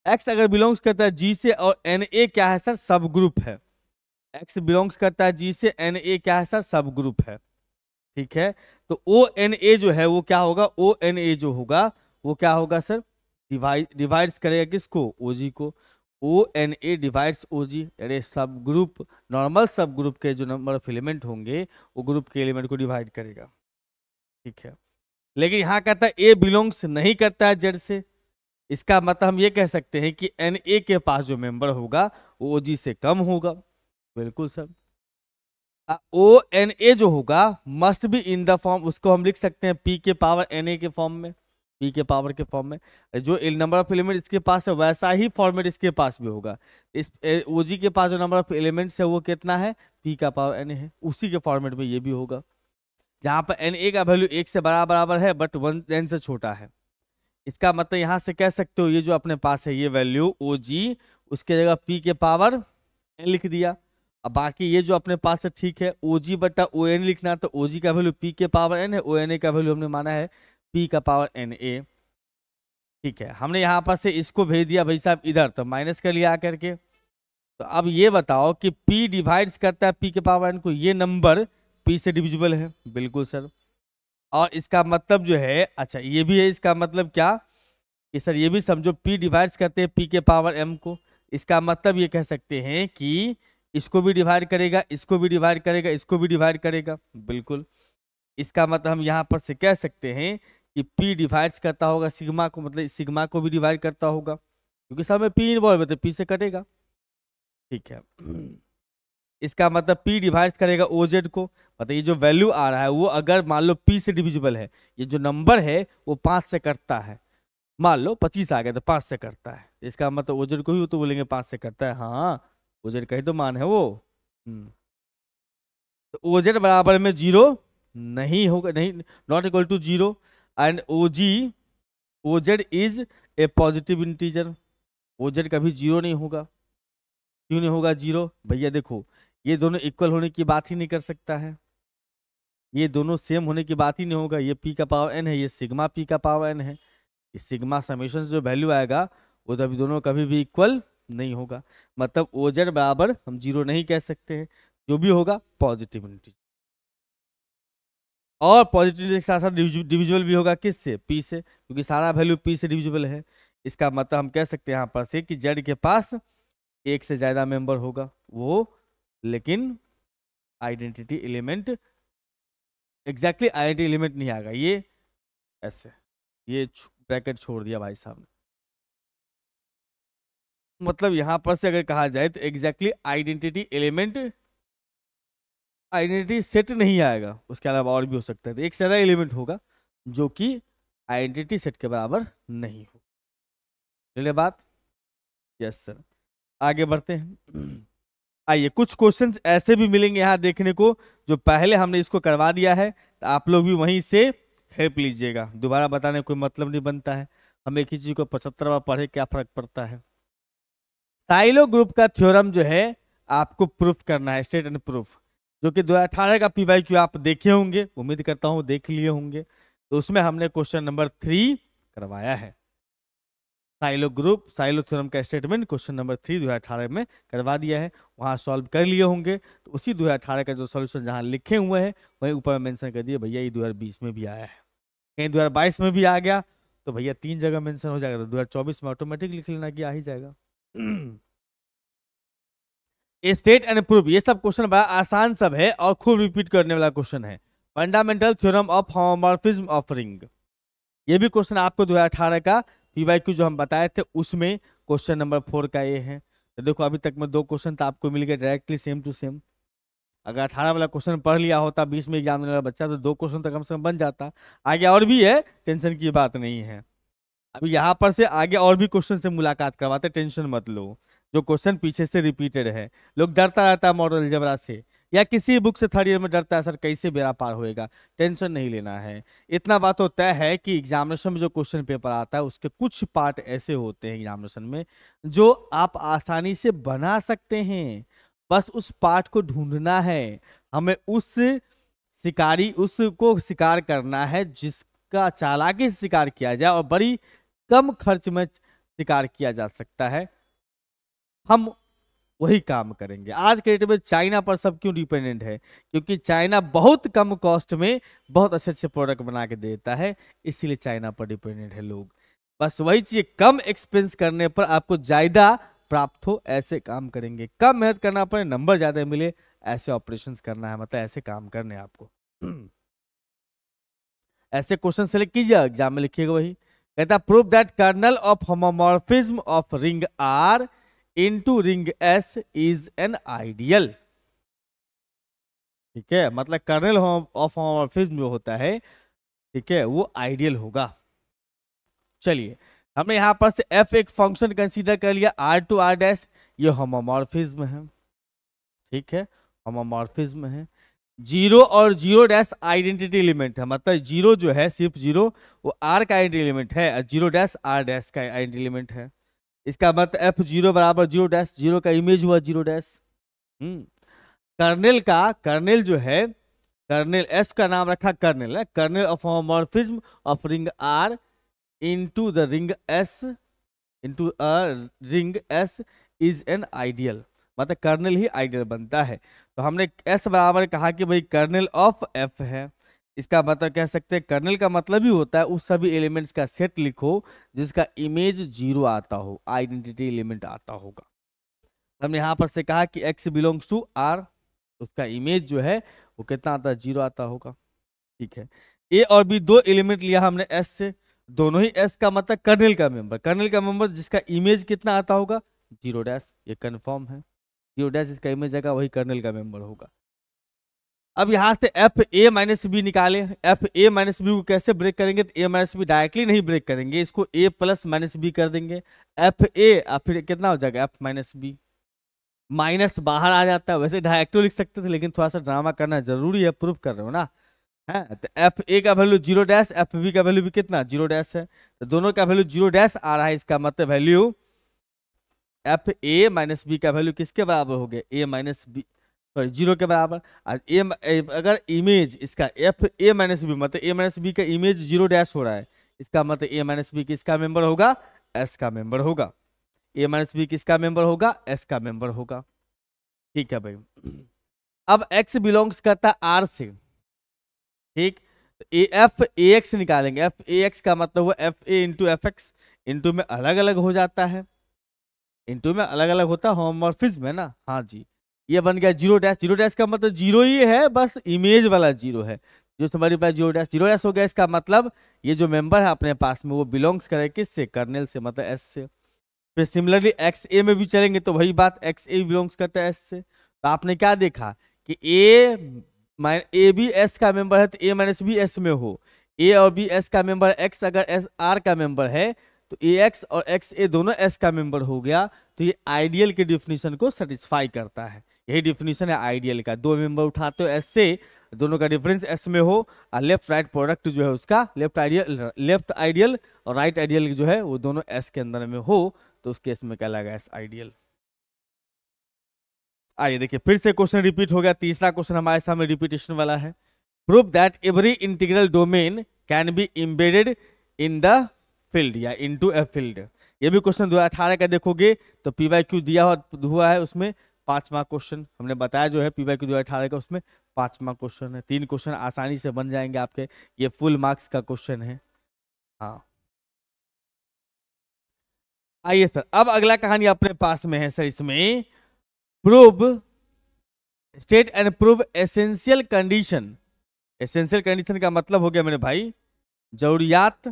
X अगर बिलोंग्स करता है G से और NA क्या है सर, सब ग्रुप है। X बिलोंग्स करता है G से, NA क्या है सर, सब ग्रुप है। ठीक है, तो ONA जो है वो क्या होगा, ONA जो होगा वो क्या होगा सर, डिवाइड्स करेगा किसको, ओजी को। ONA डिवाइड्स ओजी, अरे सब ग्रुप, नॉर्मल सब ग्रुप के जो नंबर ऑफ एलिमेंट होंगे वो ग्रुप के एलिमेंट को डिवाइड करेगा, ठीक है। लेकिन यहाँ कहता है ए बिलोंग्स नहीं करता है जेड से, इसका मतलब हम ये कह सकते हैं कि NA के पास जो मेंबर होगा वो OG से कम होगा, बिल्कुल सर। ONA जो होगा must be in the form, उसको हम लिख सकते हैं P के पावर NA के फॉर्म में, P के पावर के फॉर्म में। जो नंबर ऑफ एलिमेंट इसके पास है वैसा ही फॉर्मेट इसके पास भी होगा। इस OG के पास जो नंबर ऑफ एलिमेंट्स है वो कितना है, P का पावर NA है, उसी के फॉर्मेट में ये भी होगा। जहां पर NA का वैल्यू 1 से बराबर है बट 1 से छोटा है, इसका मतलब यहां से कह सकते हो ये जो अपने पास है ये वैल्यू OG, उसके जगह P के पावर N लिख दिया। अब बाकी ये जो अपने पास है ठीक है, OG बटा ON लिखना, तो OG का वैल्यू P के पावर N है, ONA का वैल्यू हमने माना है P का पावर NA, ठीक है। हमने यहाँ पर से इसको भेज दिया भाई साहब इधर, तो माइनस कर लिया आकर के। तो अब ये बताओ कि P डिवाइड्स करता है P के पावर N को, ये नंबर P से डिविजिबल है, बिल्कुल सर। और इसका मतलब जो है, अच्छा ये भी है, इसका मतलब क्या कि सर ये भी समझो P डिवाइड्स करते हैं P के पावर M को, इसका मतलब ये कह सकते हैं कि इसको भी डिवाइड करेगा, इसको भी डिवाइड करेगा, इसको भी डिवाइड करेगा, बिल्कुल। इसका मतलब हम यहाँ पर से कह सकते हैं कि P डिवाइड्स करता होगा सिग्मा को, मतलब सिग्मा को भी डिवाइड करता होगा, क्योंकि सब में P इन्वॉल्व है तो P से कटेगा, ठीक है। इसका मतलब P डिवाइड्स करेगा OZ को, मतलब ये जो वैल्यू आ रहा है वो अगर मान लो P से डिविजिबल है, ये जो नंबर है वो 5 से कटता है, मान लो 25 आ गया तो 5 से कटता है, इसका मतलब OZ को ही तो बोलेंगे 5 से कटता है, हाँ OZ का ही तो मान है वो। तो OZ बराबर में 0 नहीं होगा, नहीं, not equal to 0, and OZ is a positive integer, OZ कभी 0 नहीं होगा। क्यों नहीं होगा 0, भैया देखो ये दोनों इक्वल होने की बात ही नहीं कर सकता है, ये दोनों सेम होने की बात ही नहीं होगा, ये P का पावर N है, ये सिग्मा P का पावर N है, इस सिग्मा समेशन से जो वैल्यू आएगा वो तभी दोनों कभी भी इक्वल नहीं होगा, मतलब OZ बराबर हम 0 नहीं कह सकते हैं, जो भी होगा पॉजिटिव इंटीजर। और पॉजिटिव के साथ साथ डिविजिबल भी होगा किससे, P से, क्योंकि सारा वैल्यू P से डिविजिबल है। इसका मतलब हम कह सकते हैं यहाँ पर से कि Z के पास एक से ज्यादा मेंबर होगा वो, लेकिन identity element, exactly identity element नहीं आएगा, ये ऐसे, ये ब्रैकेट छोड़ दिया भाई साहब ने, मतलब यहां पर से अगर कहा जाए तो exactly identity element, identity set नहीं आएगा, उसके अलावा और भी हो सकता है, तो एक से ज्यादा एलिमेंट होगा जो कि आइडेंटिटी सेट के बराबर नहीं हो। चलिए बात, यस सर, आगे बढ़ते हैं। आइए कुछ क्वेश्चंस ऐसे भी मिलेंगे यहाँ देखने को जो पहले हमने इसको करवा दिया है, तो आप लोग भी वहीं से हेल्प लीजिएगा, दोबारा बताने कोई मतलब नहीं बनता है, हम एक ही चीज को 75 बार पढ़े क्या फर्क पड़ता है। साइलो ग्रुप का थ्योरम जो है आपको प्रूफ करना है, स्टेट एंड प्रूफ, जो कि 2018 का PYQ आप देखे होंगे, उम्मीद करता हूं देख लिए होंगे, तो उसमें हमने क्वेश्चन नंबर 3 करवाया है, साइलो ग्रुप साइलो थ्योरम का स्टेटमेंट क्वेश्चन नंबर 3 2018 में करवा दिया है, वहां सॉल्व कर लिए होंगे, तो उसी 2018 का जो सॉल्यूशन जहां लिखे हुए हैं वहीं ऊपर मेंशन कर दिए भैया ये 2020 में भी आया है, कहीं 2022 में भी आ गया तो भैया 3 जगह मेंशन हो जाएगा, तो 2024 में ऑटोमेटिक लिख लेना कि आ ही जाएगा। स्टेट एंड प्रूफ, ये सब क्वेश्चन बड़ा आसान सब है और खूब रिपीट करने वाला क्वेश्चन है। Fundamental theorem of homomorphism of ring, ये भी क्वेश्चन आपको 2018 का PYQ जो हम बताए थे उसमें क्वेश्चन नंबर 4 का ये है। तो देखो अभी तक में 2 क्वेश्चन तो आपको मिल गए डायरेक्टली सेम टू सेम, अगर 18 वाला क्वेश्चन पढ़ लिया होता 20 में एग्जाम देने वाला बच्चा तो 2 क्वेश्चन तो कम से कम बन जाता, आगे और भी है, टेंशन की बात नहीं है। अभी यहाँ पर से आगे और भी क्वेश्चन से मुलाकात करवाते, टेंशन मत लो, जो क्वेश्चन पीछे से रिपीटेड है, लोग डरता रहता है मॉडल अलजेब्रा से या किसी बुक से थर्ड ईयर में डरता है सर कैसे बेड़ा पार होएगा, टेंशन नहीं लेना है। इतना बात तो तय है कि एग्जामिनेशन में जो क्वेश्चन पेपर आता है उसके कुछ पार्ट ऐसे होते हैं एग्जामिनेशन में जो आप आसानी से बना सकते हैं, बस उस पार्ट को ढूंढना है, हमें उसको शिकार करना है जिसका चालाकी से शिकार किया जाए और बड़ी कम खर्च में शिकार किया जा सकता है, हम वही काम करेंगे। आज के डेट में चाइना पर सब क्यों डिपेंडेंट है, क्योंकि चाइना बहुत कम कॉस्ट में बहुत अच्छे अच्छे प्रोडक्ट बना के देता है, इसीलिए चाइना पर डिपेंडेंट है लोग। बस वही चीज कम एक्सपेंस करने पर आपको ज्यादा प्राप्त हो, ऐसे काम करेंगे। कम मेहनत करना पड़े, नंबर ज्यादा मिले, ऐसे ऑपरेशंस करना है, मतलब ऐसे काम करने हैं आपको। ऐसे क्वेश्चन सेलेक्ट कीजिए, एग्जाम में लिखिएगा वही। कहता prove that kernel of homomorphism of ring r into ring s is an ideal. ठीक है, मतलब कर्नल ऑफ होमोमॉर्फिज्म जो होता है, ठीक है, वो आइडियल होगा। चलिए, हमने यहां पर से एफ एक फंक्शन कंसीडर कर लिया, आर टू आर डैश, ये होमोमॉर्फिज्म है। ठीक है, होमोमॉर्फिज्म है। जीरो और जीरो डैश आइडेंटिटी एलिमेंट है, मतलब जीरो जो है सिर्फ जीरो वो आर का आइडेंटिटी एलिमेंट है, और जीरो डैश आर डैश का आइडेंटिटी एलिमेंट है। इसका मतलब एफ जीरो बराबर जीरो डैश, जीरो का इमेज हुआ जीरो डैश। कर्नेल का, कर्नेल जो है, कर्नेल एस का नाम रखा कर्नेल है, kernel of homomorphism of ring r into the ring s, into a ring s is an ideal, मतलब कर्नेल ही आइडियल बनता है। तो हमने एस बराबर कहा कि भाई कर्नेल ऑफ एफ है, इसका मतलब कह सकते हैं कर्नेल का मतलब ही होता है उस सभी एलिमेंट्स का सेट लिखो जिसका इमेज जीरो आता हो, आइडेंटिटी एलिमेंट आता होगा। हमने यहां पर से कहा कि एक्स बिलोंग्स टू आर, उसका इमेज जो है वो कितना आता है, जीरो आता होगा। ठीक है, ए और बी दो एलिमेंट लिया हमने एस से, दोनों ही एस का मतलब कर्नेल का मेंबर, कर्नेल का मेंबर जिसका इमेज कितना आता होगा, जीरो डैश, ये कंफर्म है। जीरो डैश इसका इमेज आएगा, वही कर्नेल का मेंबर होगा। अब यहां से एफ ए माइनस बी निकाले, एफ ए माइनस बी को कैसे ब्रेक करेंगे, तो ए माइनस बी डायरेक्टली नहीं ब्रेक करेंगे, इसको ए प्लस माइनस बी कर देंगे, एफ ए, फिर कितना हो जाएगा एफ माइनस बी, माइनस बाहर आ जाता है। वैसे डायरेक्टली लिख सकते थे, लेकिन थोड़ा सा ड्रामा करना जरूरी है, प्रूफ कर रहे हो ना, है। तो एफ ए का value zero dash, f b का वैल्यू भी कितना जीरो डैश है, तो दोनों का वैल्यू जीरो डैश आ रहा है, इसका मतलब value f a minus b का वैल्यू किसके बराबर हो गया, a minus b, sorry zero के बराबर। अगर इमेज इसका एफ ए माइनस बी, मतलब ए माइनस बी का इमेज जीरो डैश हो रहा है, इसका मतलब ए माइनस बी किसका मेंबर होगा, एस का मेंबर होगा। ए माइनस बी किसका मेंबर होगा, एस का मेंबर होगा। ठीक है भाई, अब एक्स बिलोंग्स करता है आर से, ठीक, ए एफ ए एक्स निकालेंगे, एफ ए एक्स का मतलब हुआ F A into F x, into में अलग अलग हो जाता है, इंटू में अलग अलग होता है, होमोमॉर्फिज्म है ना, हाँ जी। ये बन गया जीरो डैश, जीरो डैश का मतलब जीरो ही है, बस इमेज वाला जीरो है, जो हमारे पास जीरो डैश, जीरो डैश हो गया, इसका मतलब ये जो मेंबर है अपने पास में वो बिलोंग्स करे किससे, कर्नेल से, मतलब एस से। फिर सिमिलरली एक्स ए में भी चलेंगे तो वही बात, एक्स ए बिलोंग्स करता है एस से। तो आपने क्या देखा कि ए बी एस का मेंबर है तो ए माइनस बी एस में हो, ए और बी एस का मेंबर, एक्स अगर एस आर का मेंबर है तो ए एक्स और एक्स ए दोनों एस का मेंबर हो गया, तो ये आइडियल के डिफिनीशन को सेटिस्फाई करता है। यही डिफिनीशन है आइडियल का, दो मेंबर उठाते हो एस से, दोनों का डिफरेंस एस में हो, और लेफ्ट राइट प्रोडक्ट जो है उसका लेफ्ट आइडियल और राइट आइडियल जो है वो दोनों एस के अंदर में हो, तो उस केस में क्या लगा एस आइडियल। आइए देखिए फिर से क्वेश्चन रिपीट हो गया, तीसरा क्वेश्चन हमारे सामने रिपीटेशन वाला है। Prove that every integral domain can be embedded in the field या इनटू ए फील्ड। ये भी क्वेश्चन 2018 का देखोगे तो पीवाईक्यू दिया हुआ है, उसमें 5वां क्वेश्चन हमने बताया जो है पीवाईक्यू 2018 का, उसमें 5वां क्वेश्चन है। 3 क्वेश्चन आसानी से बन जाएंगे आपके, ये फुल मार्क्स का क्वेश्चन है। हाँ आइए सर, अब अगला कहानी अपने पास में है सर, इसमें prove state and prove essential condition. Essential condition का मतलब हो गया मेरे भाई जरूरियात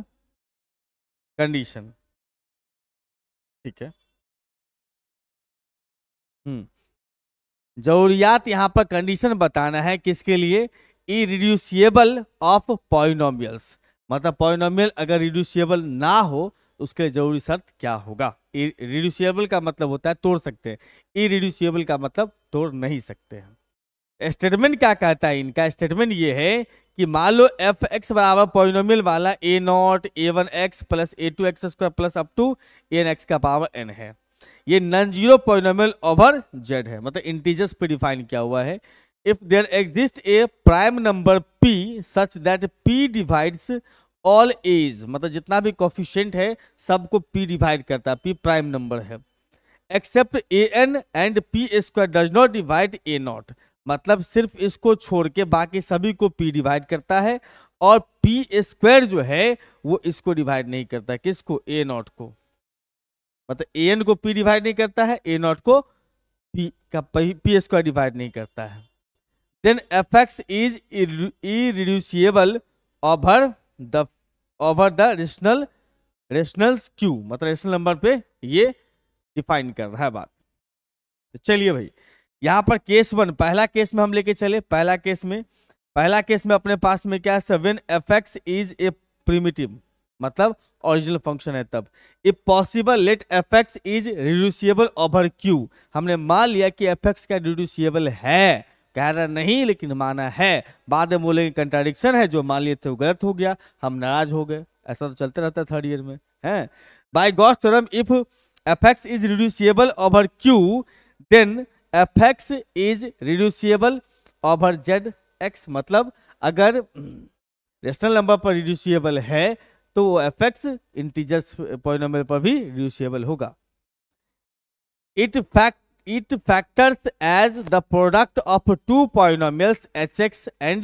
कंडीशन, ठीक है। जरूरियात यहाँ पर कंडीशन बताना है किसके लिए, इरिड्यूसिबल ऑफ पॉलिनोमियल्स, मतलब पॉलिनोमियल अगर रिड्यूसिबल ना हो तो उसके लिए जरूरी शर्त क्या होगा। इरिड्यूसिबल का मतलब होता है तोड़ सकते हैं, इरिड्यूसिबल का मतलब तोड़ नहीं सकते हैं। स्टेटमेंट क्या कहता है इनका, स्टेटमेंट ये है कि मान लो एफ एक्स बराबर पॉलिनोमियल वाला A naught A one X plus A two X square plus up to N X का पावर एन है, ये non zero polynomial over Z है, मतलब इंटीजर्स पे डिफाइन किया हुआ है। If there exist a prime number P such that P divides all A's, मतलब जितना भी कोफिशिएंट है सबको पी डिवाइड करता है, पी प्राइम नंबर है, except a n and p square does not divide a not, मतलब सिर्फ इसको छोड़ के बाकी सभी को पी डिवाइड करता है, और पी स्क्वायर जो है वो इसको डिवाइड नहीं करता है, किसको, ए नॉट को, मतलब ए एन को पी डिवाइड नहीं करता है, ए नॉट को पी का पी स्क्वायर डिवाइड नहीं करता है। Then F x is irreducible over the rationals Q, मतलब रेशनल नंबर पे ये डिफाइन कर रहा है बात। तो चलिए भाई, यहां पर केस 1 पहला केस में हम लेके चले। पहला केस में अपने पास में क्या है, when F x is a primitive, मतलब ओरिजिनल फंक्शन है तब। If possible let F x is reducible over Q, हमने मान लिया कि एफ एक्स का रिड्यूसिबल है, कह रहा नहीं लेकिन माना है, बाद में बोलेंगे कंट्राडिक्शन है, जो मान लिए थे वो गलत हो गया, हम नाराज हो गए। ऐसा तो चलते रहता है थर्ड ईयर में है। By Gauss theorem if f x is reducible over q then F x is reducible over z x, मतलब अगर रेशनल नंबर पर रिड्यूसिबल है तो वो एफ एक्स इंटीजर्स पॉलिनोमियल पर भी रिड्यूसिबल होगा। It factors as the product of two polynomials hx and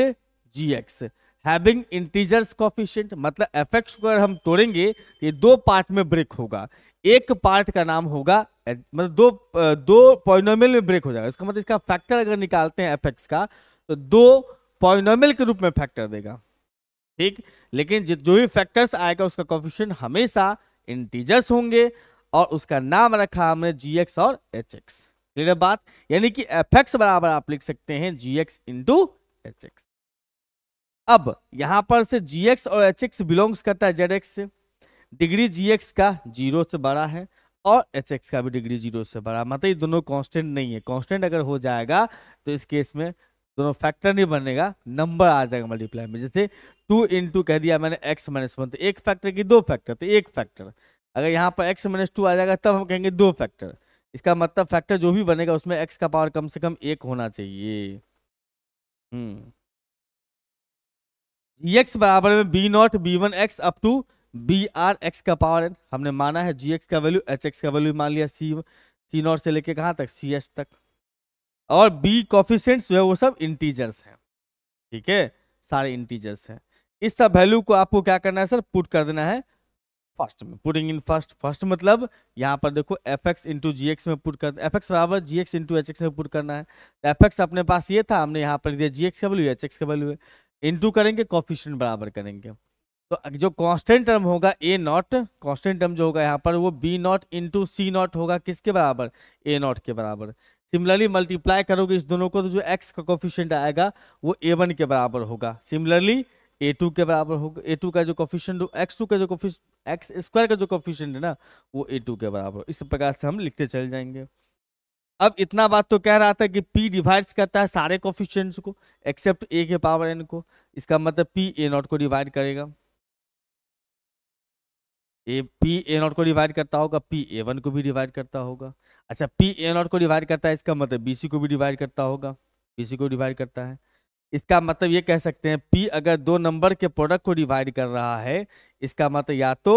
gx having integers coefficient, मतलब fx को अगर हम तोड़ेंगे ये दो पार्ट में ब्रेक होगा। एक पार्ट का नाम होगा, मतलब दो पॉलिनोमियल में ब्रेक हो जाएगा, इसका मतलब इसका फैक्टर अगर निकालते हैं fx का तो दो पॉलिनोमियल के रूप में फैक्टर देगा, ठीक। लेकिन जो भी फैक्टर्स आएगा उसका कोएफिशिएंट हमेशा इंटीजर्स होंगे और उसका नाम रखा हमने gx और hx। क्लियर बात, यानी कि fx बराबर आप लिख सकते हैं gx इंटू hx। अब यहां पर से gx और hx बिलोंग्स करता है zx से, डिग्री gx का 0 से बड़ा है और hx का भी डिग्री 0 से बड़ा, मतलब ये दोनों कांस्टेंट नहीं है। कांस्टेंट अगर हो जाएगा तो इस केस में दोनों फैक्टर नहीं बनेगा, नंबर आ जाएगा मल्टीप्लाई में। जैसे 2 इंटू कह दिया मैंने x माइनस 1, तो एक फैक्टर की दो फैक्टर, तो एक फैक्टर। अगर यहाँ पर x माइनस 2 आ जाएगा तब हम कहेंगे दो फैक्टर। इसका मतलब फैक्टर जो भी बनेगा उसमें x का पावर कम से कम 1 होना चाहिए। gx बराबर में b not b one x up to b r x का पावर n, हमने माना है gx का वैल्यू hx का वैल्यू मान लिया सी नॉट से लेके कहाँ तक, ch तक। और b कोफिशिएंट्स जो है वो सब इंटीजर्स हैं, ठीक है, सारे इंटीजर्स हैं। इस सब वैल्यू को आपको क्या करना है सर, पुट कर देना है फर्स्ट में, पुटिंग इन फर्स्ट मतलब यहाँ पर देखो एफ एक्स इंटू जी एक्स में पुट कर, एफ एक्स बराबर जी एक्स इंटू एच एक्स में पुट करना है। तो एफ एक्स अपने पास ये था, हमने यहाँ पर दिया जी एक्स का वैल्यू एच एक्स का वैल्यू है, इंटू करेंगे कोफिशिएंट बराबर करेंगे। तो जो कांस्टेंट टर्म होगा ए नॉट, कांस्टेंट टर्म जो होगा यहाँ पर वो b not into c not होगा, किसके बराबर, ए नॉट के बराबर। सिमिलरली मल्टीप्लाई करोगे इस दोनों को तो जो एक्स का कोफिशिएंट आएगा वो a1 के बराबर होगा। सिमिलरली a2 के बराबर होगा, a2 का जो कोफिशिएंट, x2 का जो कोफिशिएंट, x स्क्वायर का जो कोफिशिएंट है ना वो a2 के बराबर। इस प्रकार से हम लिखते चले जाएंगे। अब इतना बात तो कह रहा था कि p डिवाइड्स करता है सारे कोफिशिएंट्स को एक्सेप्ट a के पावर n को, इसका मतलब p a0 को डिवाइड करेगा, p a0 को डिवाइड करता होगा, p a1 को भी डिवाइड करता होगा। अच्छा, p a0 को डिवाइड करता है, इसका मतलब bc को भी डिवाइड करता होगा, bc को डिवाइड करता है। इसका मतलब ये कह सकते हैं p अगर दो नंबर के प्रोडक्ट को डिवाइड कर रहा है, इसका मतलब या तो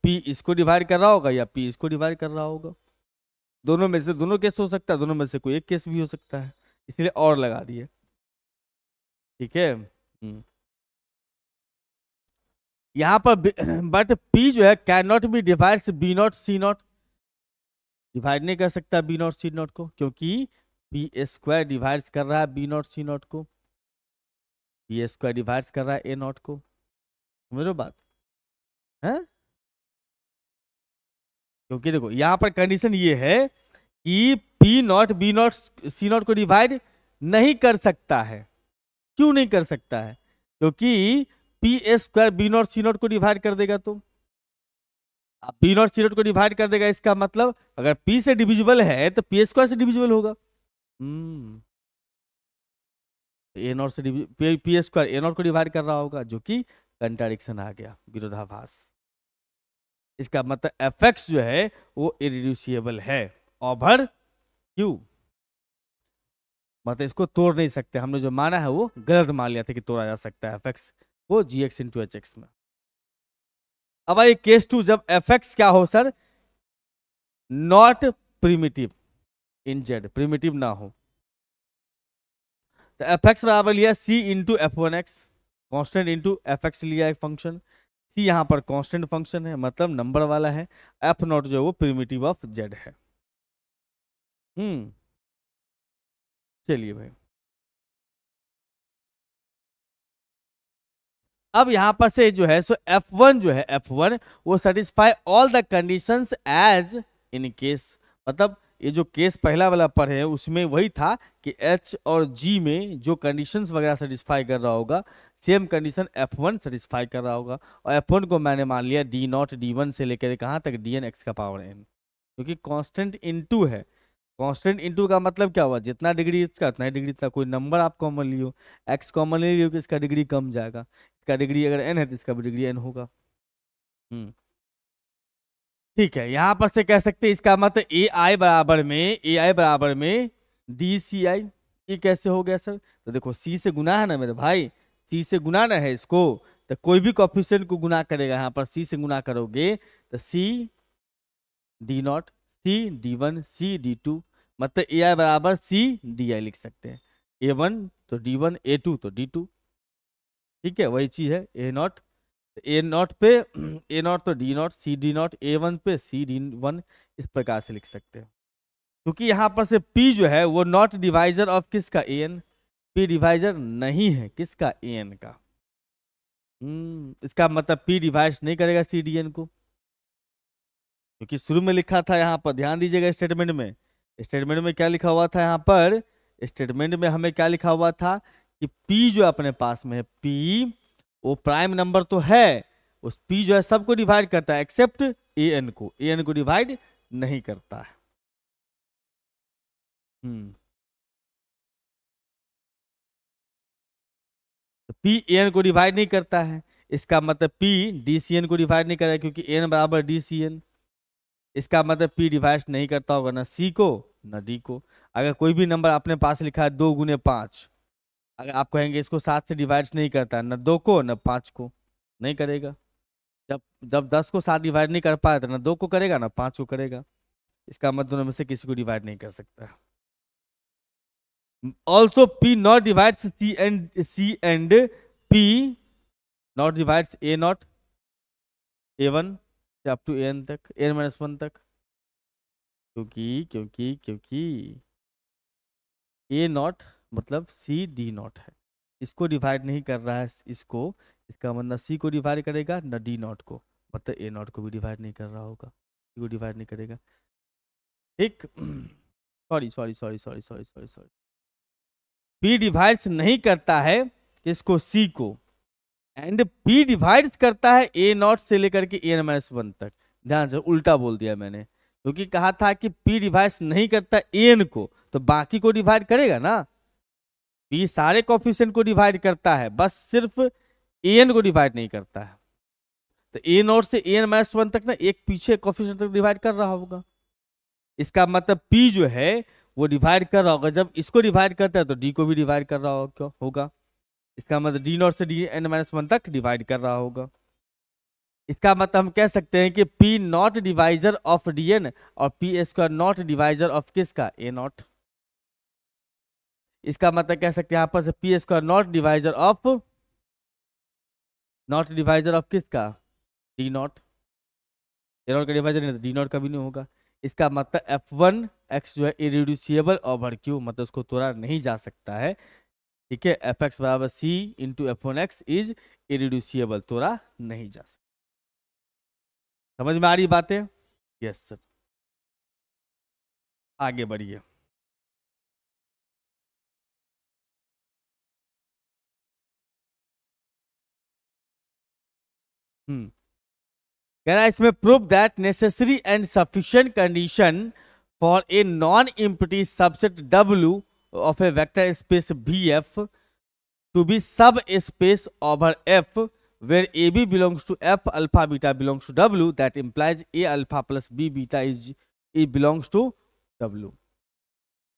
p इसको डिवाइड कर रहा होगा या p इसको डिवाइड कर रहा होगा। दोनों में से दोनों केस हो सकता है, दोनों में से कोई एक केस भी हो सकता है, इसलिए और लगा दिए, ठीक है। यहाँ पर बट p जो है can not be divides b not c not, divide नहीं कर सकता बी नॉट सी नॉट को, क्योंकि पी स्क्वायर डिवाइड्स कर रहा है बी नॉट सी नॉट को, पी स्क्वायर डिवाइड्स कर रहा है ए नॉट को, समझो बात है। क्योंकि देखो यहाँ पर कंडीशन ये है कि p not b not c not को डिवाइड नहीं कर सकता है। क्यों नहीं कर सकता है, क्योंकि p square b not c not को डिवाइड कर देगा, तो बी नॉट सी नॉट को डिवाइड कर देगा, इसका मतलब अगर p से डिविजिबल है तो पी स्क्वायर से डिविजिबल होगा। ए नॉट से पी स्क्वायर ए नॉट को डिवाइड कर रहा होगा, जो कि कंट्राडिक्शन आ गया, विरोधाभास। इसका मतलब एफ एक्स जो है वो इरिड्यूसिबल है ओवर क्यू, मतलब इसको तोड़ नहीं सकते। हमने जो माना है वो गलत मान लिया था कि तोड़ा जा सकता है एफ एक्स को जी एक्स इंटू एच एक्स में। अब आइए केस 2, जब एफ एक्स क्या हो sir, not primitive in Z, primitive ना हो, तो एफ एक्स बराबर लिया C into F one X, constant into F X लिया एक फंक्शन, सी यहाँ पर कांस्टेंट फंक्शन है मतलब नंबर वाला है, एफ नॉट जो है वो प्रिमिटिव ऑफ जेड है। चलिए भाई, अब यहां पर से जो है सो F1 जो है F1 वो satisfy all the conditions as in case, मतलब ये जो केस पहला वाला पढ़े हैं उसमें वही था कि H और G में जो कंडीशंस वगैरह सेटिस्फाई कर रहा होगा सेम कंडीशन F1 सेटिस्फाई कर रहा होगा। और F1 को मैंने मान लिया D0 D1 से लेकर कहाँ तक Dn x का पावर n, क्योंकि कांस्टेंट इनटू है। कांस्टेंट इनटू का मतलब क्या हुआ, जितना डिग्री इसका उतना ही डिग्री इतना, कोई नंबर आप कॉमन लियो, एक्स कॉमन ले लियो कि इसका डिग्री कम जाएगा, इसका डिग्री अगर एन है तो इसका भी डिग्री एन होगा। हम्म ठीक है, यहां पर से कह सकते हैं इसका मतलब ए आई बराबर में डी सी आई। ये कैसे हो गया सर, तो देखो सी से गुना है ना मेरे भाई, सी से गुना ना है इसको, तो कोई भी कोफिशिएंट को गुना करेगा, यहाँ पर सी से गुना करोगे तो c d not c d one c d two, मतलब ए आई बराबर सी डी आई लिख सकते हैं, ए वन तो डी वन ए टू तो डी टू। ठीक है, वही चीज है ए नॉट, ए नॉट पे ए नॉट तो d not, c d not, A one पे सी डी वन, इस प्रकार से लिख सकते हैं। क्योंकि यहाँ पर से P जो है वो नॉट डिवाइजर ऑफ किसका ए एन, P डिवाइजर नहीं है किसका ए एन का। इसका मतलब P डिवाइड नहीं करेगा सी डी एन को, क्योंकि शुरू में लिखा था यहाँ पर, ध्यान दीजिएगा स्टेटमेंट में, स्टेटमेंट में क्या लिखा हुआ था यहाँ पर, स्टेटमेंट में हमें क्या लिखा हुआ था कि P जो अपने पास में है P वो प्राइम नंबर तो है, उस P जो है सबको डिवाइड करता है एक्सेप्ट ए एन को, ए एन को डिवाइड नहीं करता है। तो P ए एन को डिवाइड नहीं करता है, इसका मतलब P डी सी एन को डिवाइड नहीं करेगा क्योंकि एन बराबर डी सी एन, इसका मतलब P डिवाइड नहीं करता होगा ना C को ना D को। अगर कोई भी नंबर अपने पास लिखा है 2 × 5, अगर आप कहेंगे इसको 7 से डिवाइड नहीं करता, ना 2 को ना 5 को, नहीं करेगा। जब जब 10 को 7 डिवाइड नहीं कर पाया तो ना 2 को करेगा ना 5 को करेगा, इसका मतलब दोनों में से किसी को डिवाइड नहीं कर सकता। Also P not divides C and P not divides A naught A one से अप टू ए एन तक, एन माइनस वन तक, क्योंकि क्योंकि क्योंकि ए नॉट मतलब सी डी नॉट है, इसको डिवाइड नहीं कर रहा है इसको, इसका मतलब सी को डिवाइड करेगा ना डी नॉट को, मतलब ए नॉट को भी डिवाइड नहीं कर रहा होगा, सी को डिवाइड नहीं करेगा। ठीक, sorry sorry sorry sorry sorry sorry sorry, P divides नहीं करता है किसको, सी को, एंड पी डिवाइड्स करता है ए नॉट से लेकर के एन माइनस वन तक। ध्यान से उल्टा बोल दिया मैंने, क्योंकि कहा था कि पी डिवाइड्स नहीं करता एन को तो बाकी को डिवाइड करेगा ना, पी सारे कोफिशिएंट को डिवाइड करता है, बस सिर्फ एन को डिवाइड नहीं करता है। तो ए नॉट से एन माइनस वन तक ना एक पीछे कोफिशिएंट तक डिवाइड कर रहा होगा, इसका मतलब पी जो है वो डिवाइड कर रहा होगा, जब इसको डिवाइड करता है तो डी को भी डिवाइड कर रहा होगा, इसका मतलब डी नॉट से डी एन माइनस वन तक डिवाइड कर रहा होगा। इसका मतलब हम कह सकते हैं कि P not divisor of d n और P square not divisor of किसका, ए नॉट। इसका मतलब कह सकते हैं यहां पर से P square not divisor of किसका, डी नॉट, ए नॉट का डिवाइजर नहीं, डी नॉट का भी नहीं होगा। इसका मतलब F1 x जो है इरिड्यूसिबल ओवर Q, मतलब उसको तोड़ा नहीं जा सकता है। ठीक है, एफ एक्स बराबर C into F one X is irreducible, तोड़ा नहीं जा सकता। समझ में आ रही बातें? यस सर, आगे बढ़िए। कह रहा है इसमें prove that necessary and sufficient condition for a non empty subset W of a vector space BF to be subspace over F where AB belongs to F, alpha beta belongs to W, that implies A alpha plus B beta is belongs to W।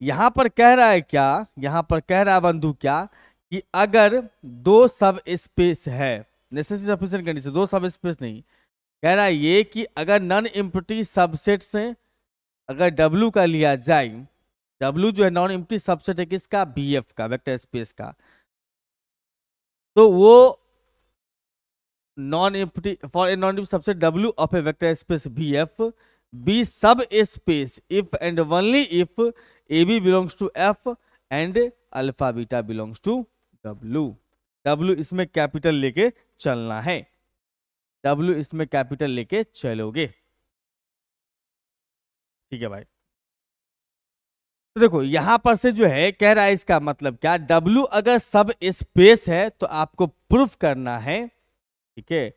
यहां पर कह रहा है क्या, यहां पर कह रहा है बंधु क्या कि अगर दो सब स्पेस है, नेसेसरी सफिशिएंट कंडीशन, दो सब स्पेस नहीं, कह रहा है ये कि अगर नॉन एम्प्टी सबसेट से अगर W का लिया जाए, W जो है नॉन एम्प्टी सबसेट है किसका, BF का, वेक्टर स्पेस का, तो वो non empty for a non empty subset W of a vector space BF be subspace if and only if AB belongs to F and alpha beta belongs to W इसमें capital लेके चलना है, W इसमें capital लेके चलोगे। ठीक है भाई। तो देखो यहां पर से जो है कह रहा है इसका मतलब क्या, W अगर सब स्पेस है तो आपको प्रूफ करना है, ठीक है,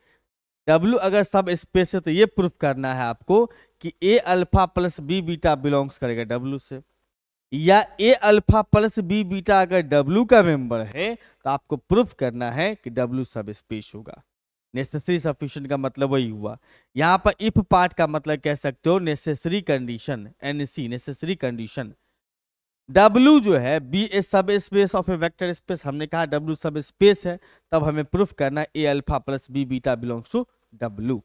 W अगर सब स्पेस है तो ये प्रूफ करना है आपको कि A alpha plus B beta belongs करेगा W से, या A alpha plus B beta अगर W का मेंबर है तो आपको प्रूफ करना है कि W सब स्पेस होगा। नेसेसरी सफिशिएंट का मतलब वही हुआ। यहां पर इफ पार्ट का मतलब कह सकते हो necessary condition, NC necessary condition. W जो है बी ए सब space of a vector space, हमने कहा W सब स्पेस है, तब हमें प्रूफ करना A alpha plus B beta belongs to W।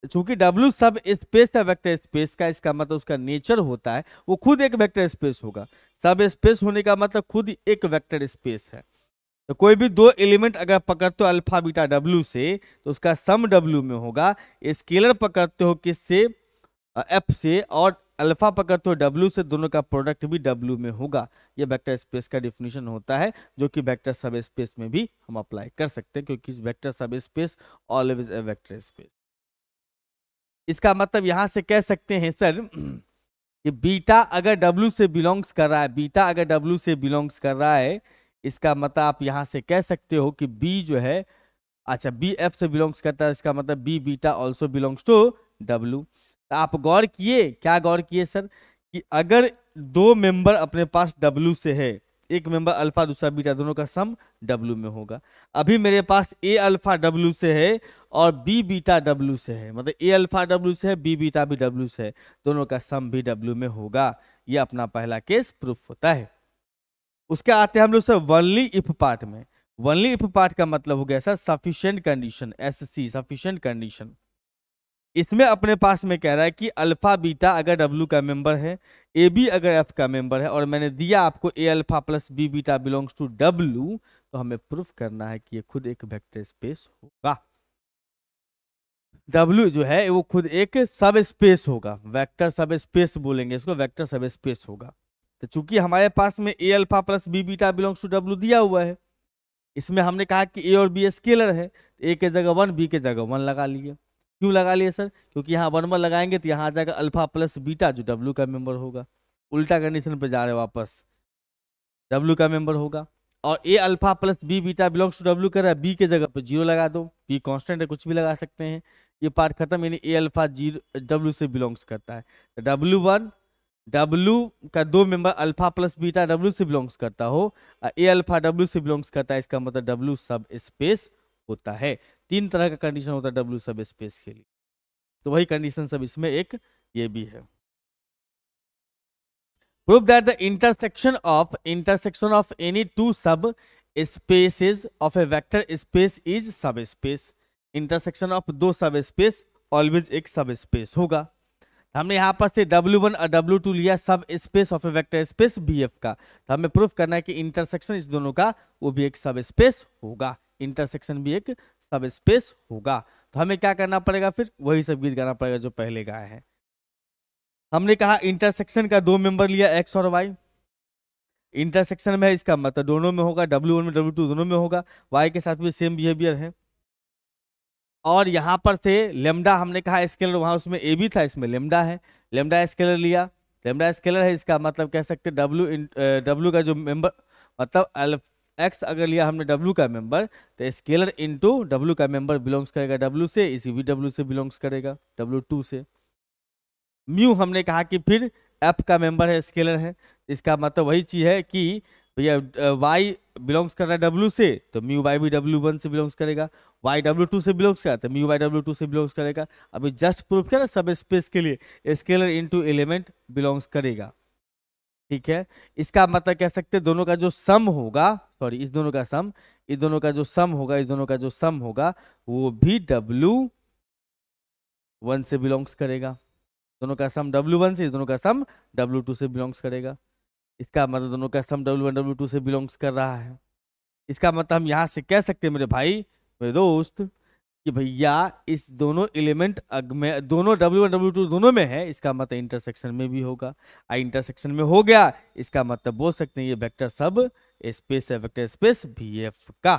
चूंकि W सब स्पेस है वेक्टर स्पेस का, इसका मतलब उसका नेचर होता है वो खुद एक वेक्टर स्पेस होगा। सब स्पेस होने का मतलब खुद एक वेक्टर स्पेस है। तो कोई भी दो एलिमेंट अगर पकड़ते हो अल्फा बीटा W से तो उसका सम W में होगा। स्केलर पकड़ते हो किससे, F से, और अल्फा पकड़ते हो W से, दोनों का प्रोडक्ट भी W में होगा। ये वेक्टर स्पेस का डिफिनीशन होता है जो कि वेक्टर सब स्पेस में भी हम अप्लाई कर सकते हैं, क्योंकि वेक्टर सब space always a vector space. इसका मतलब यहां से कह सकते हैं सर कि बीटा अगर W से बिलोंग्स कर रहा है, बीटा अगर W से बिलोंग्स कर रहा है, इसका मतलब आप यहां से कह सकते हो कि B जो है, अच्छा B F से बिलोंग्स करता है, इसका मतलब B beta also belongs to W। तो आप गौर किए, क्या गौर किए सर, कि अगर दो मेंबर अपने पास W से है, एक मेंबर अल्फा दूसरा बीटा, दोनों का सम W में होगा। अभी मेरे पास A अल्फा W से है और B बीटा W से है, मतलब A अल्फा W से है, B बीटा भी W से है, दोनों का सम भी W में होगा। ये अपना पहला केस प्रूफ होता है। उसके आते हैं हम लोग सर वनली इफ पार्ट में। वनली इफ पार्ट का मतलब हो गया sir sufficient condition, SC sufficient condition. इसमें अपने पास में कह रहा है कि अल्फा बीटा अगर W का मेंबर है, AB अगर F का मेंबर है, और मैंने दिया आपको A alpha plus B beta belongs to W, तो हमें प्रूफ करना है कि ये खुद एक वेक्टर स्पेस होगा। W जो है वो खुद एक सब स्पेस होगा, वेक्टर सब स्पेस बोलेंगे इसको, वेक्टर सब स्पेस होगा। तो चूंकि हमारे पास में A alpha plus B beta belongs to W दिया हुआ है, इसमें हमने कहा कि A और B स्केलर है, A के जगह 1, B के जगह 1 लगा लिए। क्यों लगा लिए सर, क्योंकि यहाँ 1 1 लगाएंगे तो यहाँ आ जाएगा अल्फा प्लस बीटा जो W का मेंबर होगा। उल्टा कंडीशन पे जा रहे वापस, W का मेंबर होगा, और A alpha plus B beta belongs to W कर रहा है, B के जगह पे 0 लगा दो, B कांस्टेंट है, कुछ भी लगा सकते हैं। ये पार्ट खत्म, यानी A अल्फा W से बिलोंग्स करता है। तो W1 W का दो member alpha plus beta W से बिलोंग्स करता हो, A अल्फा W से बिलोंग्स करता है, इसका मतलब W सब स्पेस होता है। 3 तरह का कंडीशन होता है W सब स्पेस के लिए, तो वही कंडीशन सब इसमें एक ये भी है। Prove that the intersection of any two subspaces of a vector space is subspace. Intersection of दो सब स्पेस ऑलवेज एक सब स्पेस होगा। हमने यहाँ पर से W1 और W2 लिया सब space of a vector space BF का, तो हमें प्रूफ करना है कि इंटरसेक्शन इस दोनों का वो भी एक सब स्पेस होगा, इंटरसेक्शन भी एक सब स्पेस होगा। तो हमें क्या करना पड़ेगा, फिर वही सब गीत गाना पड़ेगा जो पहले गाए हैं। हमने कहा इंटरसेक्शन का दो मेंबर लिया X और Y, इंटरसेक्शन में इसका मतलब दोनों में होगा, W1 में W2 दोनों में होगा, Y के साथ भी सेम बिहेवियर है। और यहाँ पर से लेमडा हमने कहा स्केलर, वहां उसमें ए भी था, इसमें लेमडा है, लेमडा स्केलर लिया, लेमडा स्केलर है, इसका मतलब कह सकते W का जो मेंबर, मतलब एक्स अगर लिया हमने W का मेंबर, तो स्केलर इनटू W का मेंबर बिलोंग्स करेगा W से, इसी भी W से बिलोंग्स करेगा W2 से। म्यू हमने कहा कि फिर F का मेंबर है, स्केलर है, इसका मतलब वही चीज है कि भैया Y बिलोंग्स कर रहा है W से, तो म्यू Y भी W1 से बिलोंग्स करेगा, Y W2 से बिलोंग्स करता है, म्यू Y W2 से बिलोंग्स करेगा। अभी जस्ट प्रूफ किया ना सब स्पेस के लिए स्केलर इनटू एलिमेंट बिलोंग्स करेगा, ठीक है। इसका मतलब कह सकते हैं दोनों का जो सम होगा, सॉरी इस दोनों का सम, इस दोनों का जो सम होगा, इस दोनों का जो सम होगा वो भी W1 से बिलोंग्स करेगा, दोनों का सम W1 से, इस दोनों का सम W2 से बिलोंग्स करेगा। इसका मतलब दोनों का सम W1 W2 से बिलोंग्स कर रहा है। इसका मतलब हम यहां से कह सकते हैं मेरे भाई, मेरे दोस्त, कि भैया इस दोनों एलिमेंट में दोनों W1 W2 दोनों में है, इसका मतलब इंटरसेक्शन में भी होगा। इंटरसेक्शन में हो गया, इसका मतलब बोल सकते हैं ये वेक्टर सब स्पेस है, वेक्टर स्पेस VF का।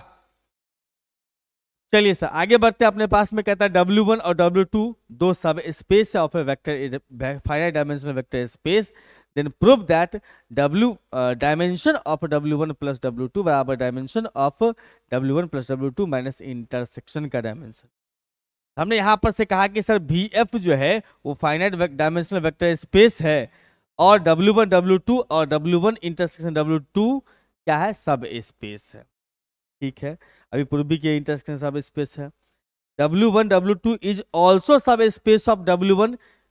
चलिए सर आगे बढ़ते हैं, अपने पास में कहता है W1 और W2 दो subspace of a vector finite dimensional vector space, then prove that dimension of W1 plus W2 बराबर dimension of W1 plus W2 minus intersection का डायमेंशन। हमने यहां पर से कहा कि सर VF जो है वो फाइनाइट डायमेंशनल वेक्टर स्पेस है, और W1 W2 और W1 इंटरसेक्शन W2 क्या है, सब स्पेस है। ठीक है, अभी पूर्वी के इंटरसेक्शन सब स्पेस है। W1 W2 इज ऑल्सो सब space of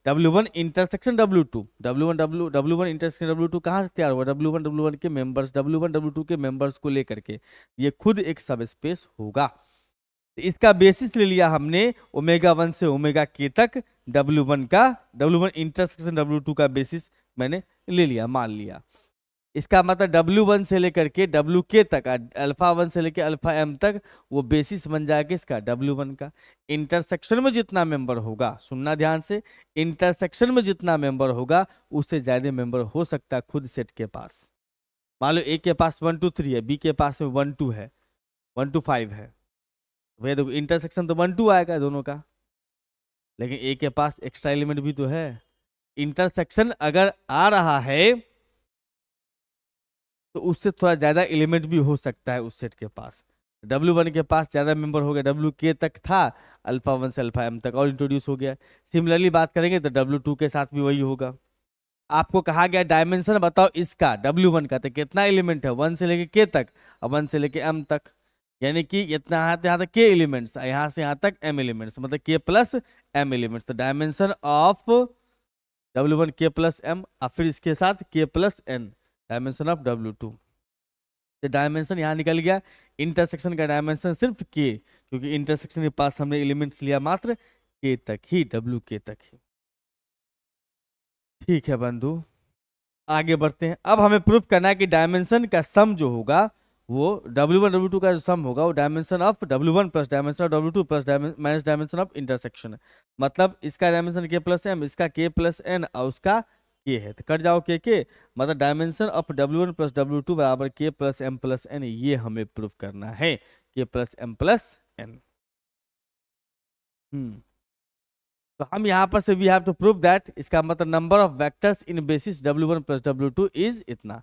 W1 intersection W2। W1 intersection W2 कहाँ से तैयार हुआ, W1 W1 के मेंबर्स, W1 W2 के मेंबर्स को लेकर के ये खुद एक सब स्पेस होगा। इसका बेसिस ले लिया हमने ω1 से ω तक W1 इंटरसेक्शन W2 का बेसिस मैंने ले लिया, मान लिया। इसका मतलब W1 से लेकर के WK तक, α1 से लेकर αm तक वो बेसिस बन जाएगा इसका W1 का। इंटरसेक्शन में जितना मेंबर होगा, सुनना ध्यान से, इंटरसेक्शन में जितना मेंबर होगा उससे ज्यादा मेंबर हो सकता है खुद सेट के पास। मान लो A के पास 1 2 3 है, B के पास में 1 2 है, 1 2 5 है, भैया देखो इंटरसेक्शन तो 1 2 आएगा दोनों का, लेकिन A के पास एक्स्ट्रा एलिमेंट भी तो है। इंटरसेक्शन अगर आ रहा है तो उससे थोड़ा ज्यादा एलिमेंट भी हो सकता है उस सेट के पास। W1 के पास ज्यादा मेंबर हो गया, WK तक था, α1 से αm तक और इंट्रोड्यूस हो गया। सिमिलरली बात करेंगे तो W2 के साथ भी वही होगा। आपको कहा गया डायमेंशन बताओ इसका W1 का, तो कितना एलिमेंट है, 1 से लेके K तक और 1 से लेके M तक, यानी कि इतना यहाँ तक K एलिमेंट्स, यहाँ से यहाँ तक M एलिमेंट्स, मतलब K प्लस M एलिमेंट्स। तो dimension of W1 K plus M और फिर इसके साथ K plus N, dimension of W2। तो डायमेंशन यहाँ निकल गया, इंटरसेक्शन का डायमेंशन सिर्फ K, क्योंकि इंटरसेक्शन के पास हमने एलिमेंट्स लिया मात्र K तक ही, WK तक ही। ठीक है बंधु, आगे बढ़ते हैं। अब हमें प्रूफ करना है कि डायमेंशन का सम जो होगा वो W1 W2 का जो सम होगा वो dimension of W1 plus dimension of W2 plus minus dimension of intersection. मतलब इसका डायमेंशन K प्लस M, इसका K प्लस N और उसका K है, तो कट जाओ K, मतलब dimension of W1 plus W2 बराबर K plus M plus N, ये हमें प्रूफ करना है, K plus M plus N। तो हम यहाँ पर से we have to prove that, इसका मतलब number of vectors in basis W1 plus W2 is इतना,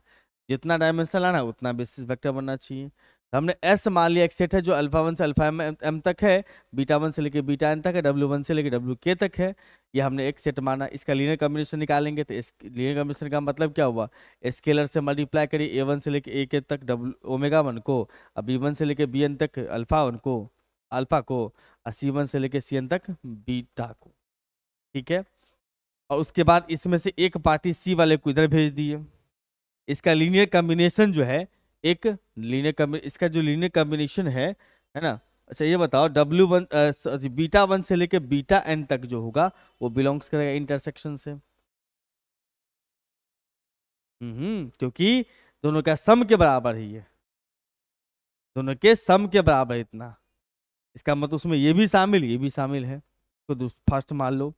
जितना डायमेंशन लाना है उतना बेसिस वेक्टर बनना चाहिए। तो हमने S मान लिया एक सेट है जो α1 से αm तक है, β1 से लेके βn तक है, W1 से लेके WK तक है, ये हमने एक सेट माना। इसका लीनियर कॉम्बिनेशन निकालेंगे तो इस लीनियर कॉम्बिनेशन का मतलब क्या हुआ, स्केलर से मल्टीप्लाई करिए A1 से लेके AK तक ω1 को, अब B1 से लेके Bn तक अल्फा को और C1 से लेके Cn तक बीटा को। ठीक है, और उसके बाद इसमें से एक पार्टी C वाले को इधर भेज दिए। इसका लीनियर कॉम्बिनेशन जो है, एक इसका जो लीनियर कॉम्बिनेशन है ना। अच्छा ये बताओ W1 β1 से लेके βn तक जो होगा वो बिलोंग्स करेगा इंटरसेक्शन से। क्योंकि दोनों का सम के बराबर ही है, दोनों के सम के बराबर इतना, इसका मतलब उसमें ये भी शामिल ये भी शामिल है, तो फर्स्ट मान लो।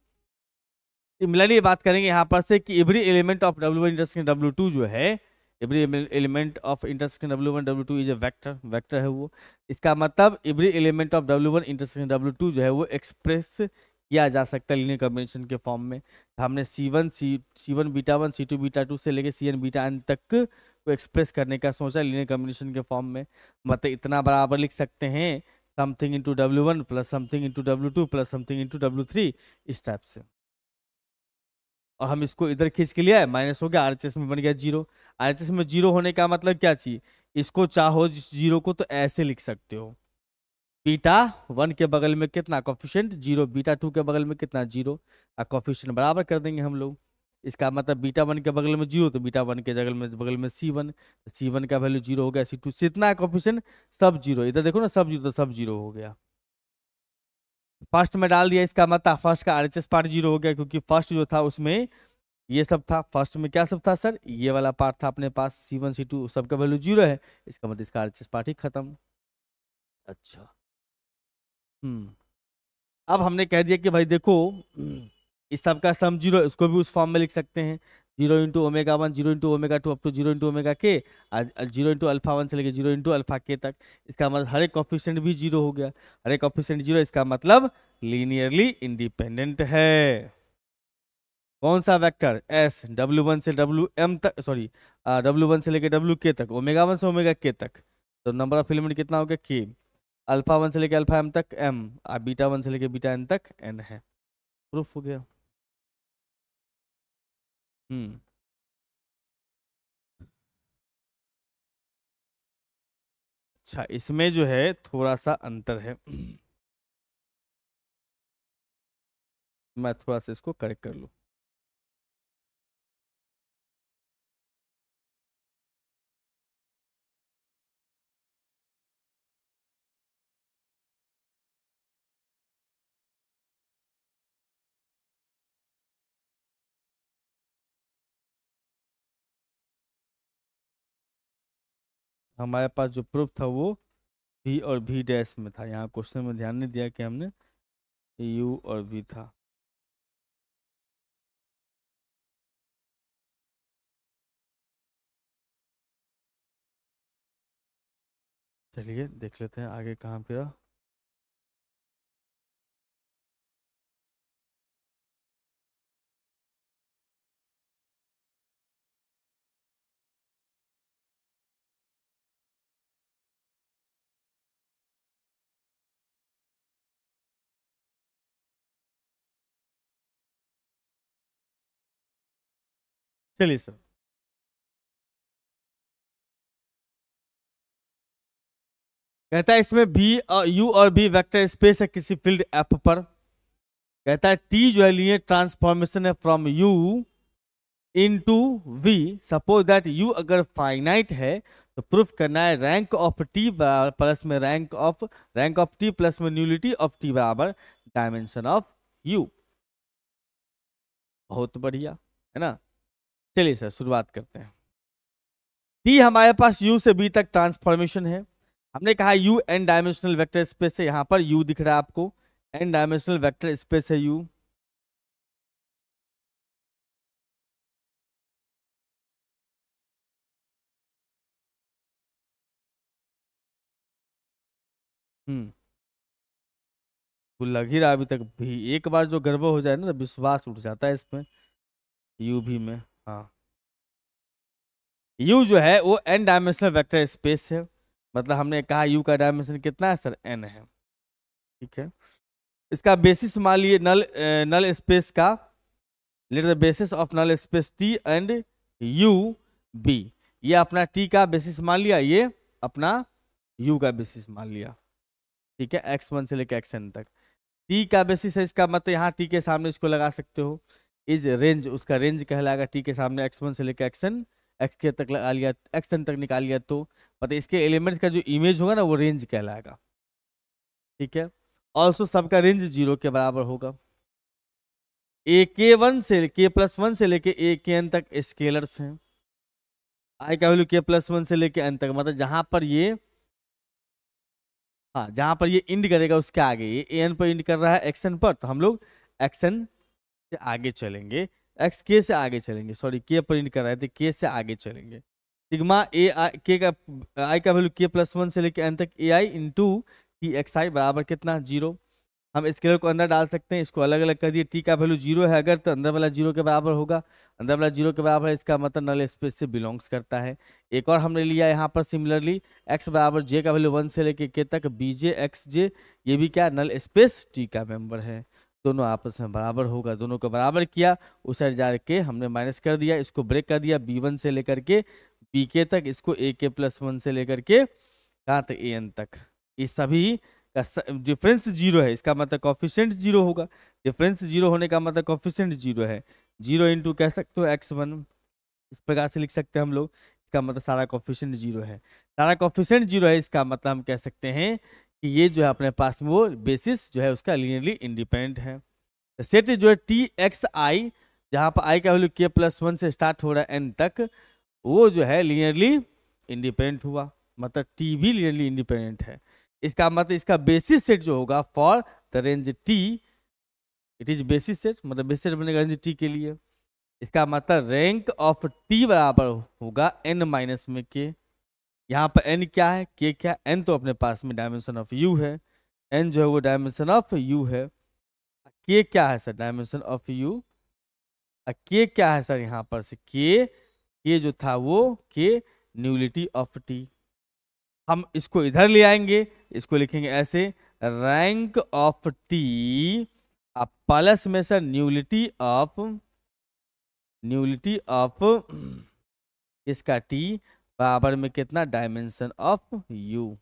सिमिलरली बात करेंगे यहाँ पर से कि every element of W1 intersection W2 जो है, every element of intersection W1 W2 is a vector है वो। इसका मतलब every element of W1 intersection W2 जो है वो एक्सप्रेस किया जा सकता है लीनियर कॉम्बिनेशन के फॉर्म में। हमने C1 β1 C2 β2 से लेके Cn βn तक को एक्सप्रेस करने का सोचा लीनियर कॉम्बिनेशन के फॉर्म में। मतलब इतना बराबर लिख सकते हैं something into W1 plus something into W2 plus something into W3, इस टाइप से। और हम इसको इधर खींच के लिया है, माइनस हो गया, RHS में बन गया 0। RHS में 0 होने का मतलब क्या चाहिए, इसको चाहो जिस 0 को तो ऐसे लिख सकते हो, β1 के बगल में कितना कोफिशिएंट 0, β2 के बगल में कितना 0, और कोफिशिएंट बराबर कर देंगे हम लोग। इसका मतलब β1 के बगल में 0 तो β1 के बगल में C1, C1 का वैल्यू 0 हो गया, C2 से इतना कोफिशिएंट सब 0, इधर देखो ना सब 0 तो सब 0 हो गया। फर्स्ट में डाल दिया, इसका मतलब फर्स्ट का RHS पार्ट 0 हो गया, क्योंकि फर्स्ट जो था उसमें ये सब था। फर्स्ट में क्या सब था सर, ये वाला पार्ट था अपने पास, C1 C2 सबका वैल्यू 0 है, इसका मतलब इसका RHS पार्ट ही खत्म। अच्छा अब हमने कह दिया कि भाई देखो इस सब का सम जीरो, इसको भी उस फॉर्म में लिख सकते हैं, 0 × ω1, 0 × ω2 अप टू 0 × ω k, 0 × α1 से लेके 0 × α k तक। इसका मतलब हर एक कॉफिशिएंट भी जीरो हो गया, हर एक कॉफिशिएंट जीरो, इसका मतलब लीनियरली इंडिपेंडेंट है। कौन सा वेक्टर? एस, W1 से WM तक, सॉरी W1 से लेके WK तक, ω1 से ω k तक, तो नंबर ऑफ एलिमेंट कितना हो गया? K। α1 से लेके αm तक M, और β1 से लेके βn तक N है। प्रूफ हो गया। हम्म अच्छा, इसमें जो है थोड़ा सा अंतर है, मैं थोड़ा सा इसको करेक्ट कर लूँ। हमारे पास जो प्रूफ था वो V और V डैश में था, यहाँ क्वेश्चन में ध्यान नहीं दिया कि हमने U और V था। चलिए देख लेते हैं आगे कहाँ पे रहा। चलिए सर, कहता है इसमें भी U और V वेक्टर स्पेस है किसी फील्ड F पर। कहता है T जो है लीनियर ट्रांसफॉर्मेशन है from U into V। Suppose that U अगर फाइनाइट है तो प्रूफ करना है रैंक ऑफ T प्लस में रैंक ऑफ T प्लस में न्यूलिटी ऑफ T बराबर डायमेंशन ऑफ U। बहुत बढ़िया है ना। चलिए सर शुरुआत करते हैं। T हमारे पास U से B तक ट्रांसफॉर्मेशन है। हमने कहा U n dimensional vector space है, यहाँ पर U दिख रहा है आपको, n डायमेंशनल वेक्टर स्पेस है U। हम्म वो लग ही रहा अभी तक भी, एक बार जो गड़बड़ हो जाए ना तो विश्वास उठ जाता है इसमें, U भी में। हाँ, U जो है वो n डायमेंशनल वेक्टर स्पेस है, मतलब हमने कहा U का डायमेंशन कितना है सर? n है। ठीक है, इसका बेसिस मान लिए नल नल स्पेस का, let the basis of null space T and U B। ये अपना T का बेसिस मान लिया, ये अपना U का बेसिस मान लिया। ठीक है, x1 से लेकर xn तक T का बेसिस है, इसका मतलब यहाँ T के सामने इसको लगा सकते हो, इज रेंज, उसका रेंज कहलाएगा T के सामने x1 से लेकर xn, x के तक लगा लिया, xn तक निकाल लिया, तो मतलब इसके एलिमेंट्स का जो इमेज होगा ना वो रेंज कहलाएगा। ठीक है, ऑल्सो सबका रेंज 0 के बराबर होगा। AK1 से K+1 से लेके AKN तक स्केलर्स हैं, I का वैल्यू K+1 से लेके n तक, मतलब जहां पर ये, हाँ जहां पर ये इंड करेगा उसके आगे, ये an पर इंड कर रहा है xn पर, तो हम लोग xn से आगे चलेंगे, xk से आगे चलेंगे, सॉरी k पर इंड कर रहा है तो k से आगे चलेंगे। सिग्मा ए आई के का, I का वैल्यू K+1 से लेके n तक AI इंटू TXI बराबर कितना? 0। हम स्केलर को अंदर डाल सकते हैं, इसको अलग अलग कर दिए, T का वैल्यू 0 है अगर, तो अंदर वाला 0 के बराबर होगा, अंदर वाला 0 के बराबर है, इसका मतलब नल स्पेस से बिलोंग्स करता है। एक और हमने लिया यहाँ पर सिमिलरली, x बराबर j का वैल्यू 1 से लेके k तक, BJ XJ, ये भी क्या नल स्पेस T का मेंबर है। दोनों आपस में बराबर होगा, दोनों को बराबर किया, उस साइड जा के हमने माइनस कर दिया, इसको ब्रेक कर दिया, B1 से लेकर के BK तक, इसको AK+1 से लेकर के कहाँ तक? AN तक। इस सभी का डिफरेंस 0 है, इसका मतलब कॉफिशिएंट 0 होगा, डिफरेंस 0 होने का मतलब कॉफिशिएंट 0 है। 0 इंटू कह सकते हो x1, इस प्रकार से लिख सकते हैं हम लोग, इसका मतलब सारा कॉफिशिएंट 0 है, सारा कॉफिशिएंट 0 है, इसका मतलब हम कह सकते हैं कि ये जो है अपने पास में वो बेसिस जो है उसका लीनियरली इंडिपेंडेंट है। सेट जो है TXI, जहां पर I का वैल्यू K+1 से स्टार्ट हो रहा है n तक, वो जो है लीनियरली इंडिपेंडेंट हुआ, मतलब T भी लीनियरली इंडिपेंडेंट है। इसका मतलब इसका बेसिस सेट जो होगा for the range T, it is basis set, मतलब बेसिस सेट बनेगा रेंज टी के लिए। इसका मतलब रैंक ऑफ टी बराबर होगा n माइनस में के। यहाँ पर n क्या है, k क्या है? n तो अपने पास में डायमेंशन ऑफ u है, n जो है वो डायमेंशन ऑफ u है। k क्या है sir, dimension of u। k क्या है सर, यहाँ पर से k जो था वो k न्यूलिटी ऑफ t। हम इसको इधर ले आएंगे, इसको लिखेंगे ऐसे, रैंक ऑफ टी प्लस में सर न्यूलिटी ऑफ इसका टी बराबर में कितना, डायमेंशन ऑफ यू।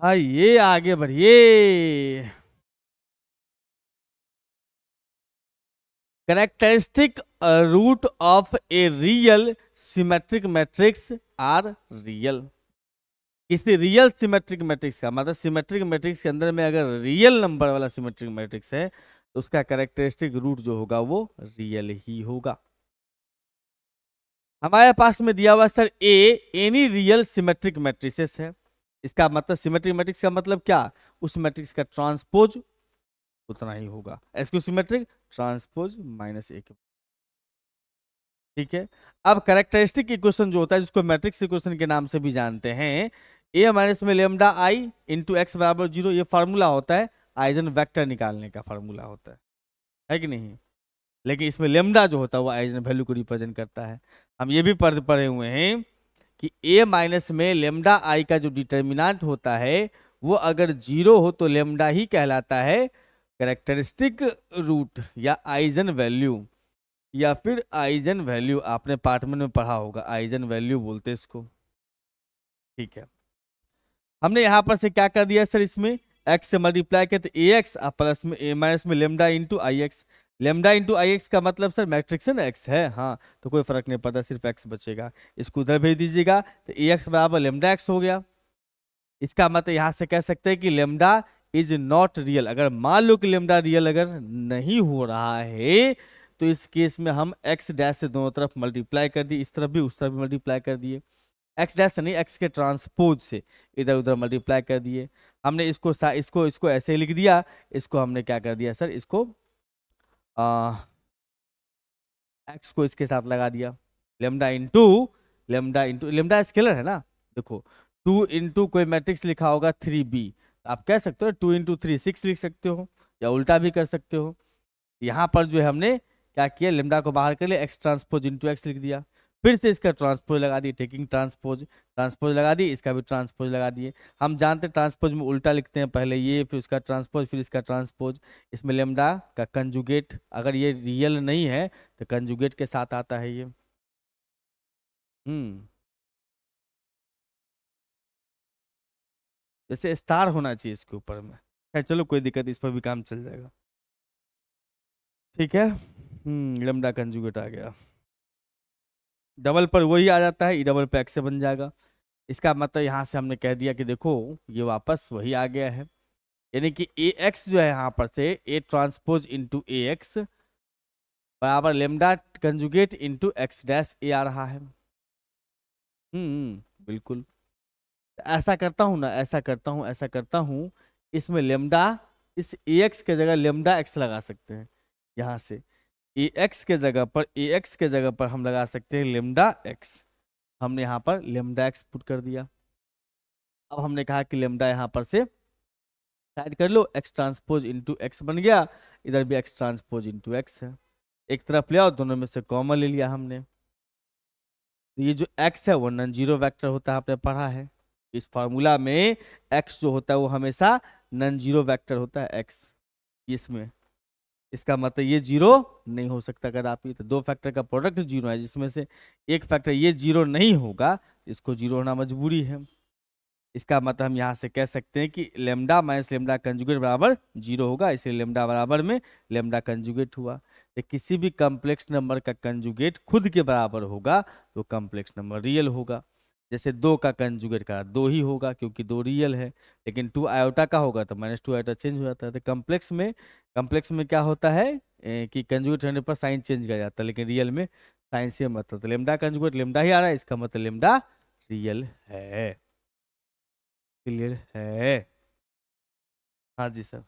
हाँ ये आगे बढ़िए। Characteristic root of a real symmetric matrix are real. किसी रियल सिमेट्रिक मैट्रिक्स का मतलब सिमेट्रिक मैट्रिक्स के अंदर में अगर रियल नंबर वाला सिमेट्रिक मैट्रिक्स है तो उसका कैरेक्टरिस्टिक रूट जो होगा वो रियल ही होगा। हमारे पास में दिया हुआ सर ए एनी रियल सिमेट्रिक मैट्रिसेस है। इसका मतलब सिमेट्रिक मैट्रिक्स का मतलब क्या, उस मैट्रिक्स का ट्रांसपोज उतना ही होगा, एसक्यू सिमेट्रिक ट्रांसपोज माइनस ए के। ठीक है, अब कैरेक्टरिस्टिक इक्वेशन जो होता है जिसको मैट्रिक्स इक्वेशन के नाम से भी जानते हैं, ए माइनस में लेमडा आई इंटू एक्स बराबर 0, ये फार्मूला होता है आइजन वेक्टर निकालने का फार्मूला होता है कि नहीं। लेकिन इसमें लेमडा जो होता है वो आइजन वैल्यू को रिप्रेजेंट करता है। हम ये भी पढ़े हुए हैं कि ए माइनस में लेमडा आई का जो डिटर्मिनेंट होता है वो अगर 0 हो तो लेमडा ही कहलाता है कैरेक्टरिस्टिक रूट या आइजन वैल्यू, या फिर आइजन वैल्यू। आपने पार्टमेंट में पढ़ा होगा, आइजन वैल्यू बोलते हैं इसको। ठीक है, हमने यहां पर से क्या कर दिया सर, इसमें x से मल्टीप्लाई किया तो ए एक्स प्लस में ए माइनस में लेमडा इंटू आई एक्स। लेमडा इंटू आई एक्स का मतलब सर मैट्रिक्स है ना, x है, हाँ तो कोई फर्क नहीं पड़ता, सिर्फ x बचेगा। इसको उधर भेज दीजिएगा तो ए एक्स बराबर लेमडा एक्स हो गया। इसका मतलब यहां से कह सकते हैं कि लेमडा इज नॉट रियल। अगर मान लो कि लेमडा रियल अगर नहीं हो रहा है तो इस केस में हम x डैश से दोनों तरफ मल्टीप्लाई कर दिए, इस तरफ भी उस तरफ भी मल्टीप्लाई कर दिए, x डैश से नहीं x के ट्रांसपोज से इधर उधर मल्टीप्लाई कर दिए। हमने इसको ऐसे ही लिख दिया, इसको हमने क्या कर दिया सर, इसको x को इसके साथ लगा दिया, लेमडा स्केलर है ना, देखो 2 इंटू कोई मैट्रिक्स लिखा होगा 3b, आप कह सकते हो 2 इंटू 3 6 लिख सकते हो, या उल्टा भी कर सकते हो। यहाँ पर जो है हमने क्या किया, लेमडा को बाहर कर लिया, एक्स ट्रांसपोज इंटू एक्स लिख दिया, फिर से इसका ट्रांसपोज लगा दिए, टेकिंग ट्रांसपोज लगा दिए, इसका भी ट्रांसपोज लगा दिए। हम जानते हैं ट्रांसपोज में उल्टा लिखते हैं, पहले ये फिर उसका ट्रांसपोज फिर इसका ट्रांसपोज। इसमें लेमडा का कंजुगेट अगर ये रियल नहीं है तो कंजुगेट के साथ आता है ये। जैसे स्टार होना चाहिए इसके ऊपर में। खैर चलो कोई दिक्कत, इस पर भी काम चल जाएगा। ठीक है, लेमडा कंजुगेट आ गया, डबल पर वही आ जाता है, ई डबल पे एक्स से बन जाएगा। इसका मतलब यहाँ से हमने कह दिया कि देखो ये वापस वही आ गया है, यानी कि ए एक्स जो है यहाँ पर से A transpose into A X बराबर lambda conjugate into X dash A आ रहा है। बिल्कुल, ऐसा करता हूँ ना, ऐसा करता हूँ, इसमें लेमडा, इस ए एक्स के जगह लेमडा एक्स लगा सकते हैं। यहाँ से ए एक्स के जगह पर हम लगा सकते हैं लेमडा एक्स। हमने यहाँ पर लेमडा एक्स पुट कर दिया। अब हमने कहा कि लेमडा यहाँ पर से साइड कर लो, एक्स ट्रांसपोज इंटू एक्स बन गया, इधर भी एक्स ट्रांसपोज इंटू एक्स है। एक तरफ ले आओ, दोनों में से कॉमन ले लिया हमने, तो ये जो एक्स है वो नॉन जीरो वेक्टर होता है, आपने पढ़ा है इस फार्मूला में। एक्स जो होता है वो हमेशा नॉन जीरो वेक्टर होता है एक्स इसमें। इसका मतलब ये जीरो नहीं हो सकता, अगर आप ये तो दो फैक्टर का प्रोडक्ट जीरो है, जिसमें से एक फैक्टर ये जीरो नहीं होगा, इसको जीरो होना मजबूरी है। इसका मतलब हम यहाँ से कह सकते हैं कि लेमडा माइनस लेमडा कंजुगेट बराबर जीरो होगा, इसलिए लेमडा बराबर में लेमडा कंजुगेट हुआ। तो किसी भी कॉम्प्लेक्स नंबर का कंजुगेट खुद के बराबर होगा तो कॉम्प्लेक्स नंबर रियल होगा। जैसे 2 का कंजुगेट का 2 ही होगा क्योंकि 2 रियल है, लेकिन 2 आयोटा का होगा तो -2 आयोटा चेंज हो जाता है। तो कॉम्प्लेक्स में क्या होता है कि कंजुगेट होने पर साइन चेंज किया जाता है, लेकिन रियल में साइन से मतलब तो लेमडा कंजुगेट लेमडा ही आ रहा है, इसका मतलब लेमडा रियल है। क्लियर है? हाँ जी सर।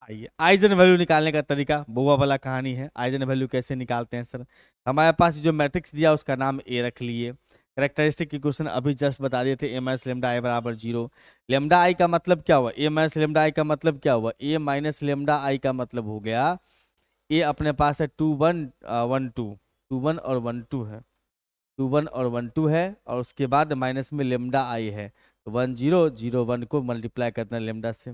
आइए, आइजन वैल्यू निकालने का तरीका बुआ वाला कहानी है। आइजन वैल्यू कैसे निकालते हैं सर? हमारे पास जो मैट्रिक्स दिया उसका नाम ए रख लिए। करेक्टरिस्टिक इक्वेशन अभी जस्ट बता दिए थे, ए माइनस लेमडा आई बराबर 0। लेमडा आई का मतलब क्या हुआ? ए माइनस लेमडा आई का मतलब क्या हुआ? ए माइनस लेमडा आई का मतलब हो गया, ए अपने पास है 2 1 1 2, 2 1 और 1 2 है, 2 1 और 1 2 है, और उसके बाद माइनस में लेमडा आई है, तो 1 0 0 1 को मल्टीप्लाई करना है लेमडा से।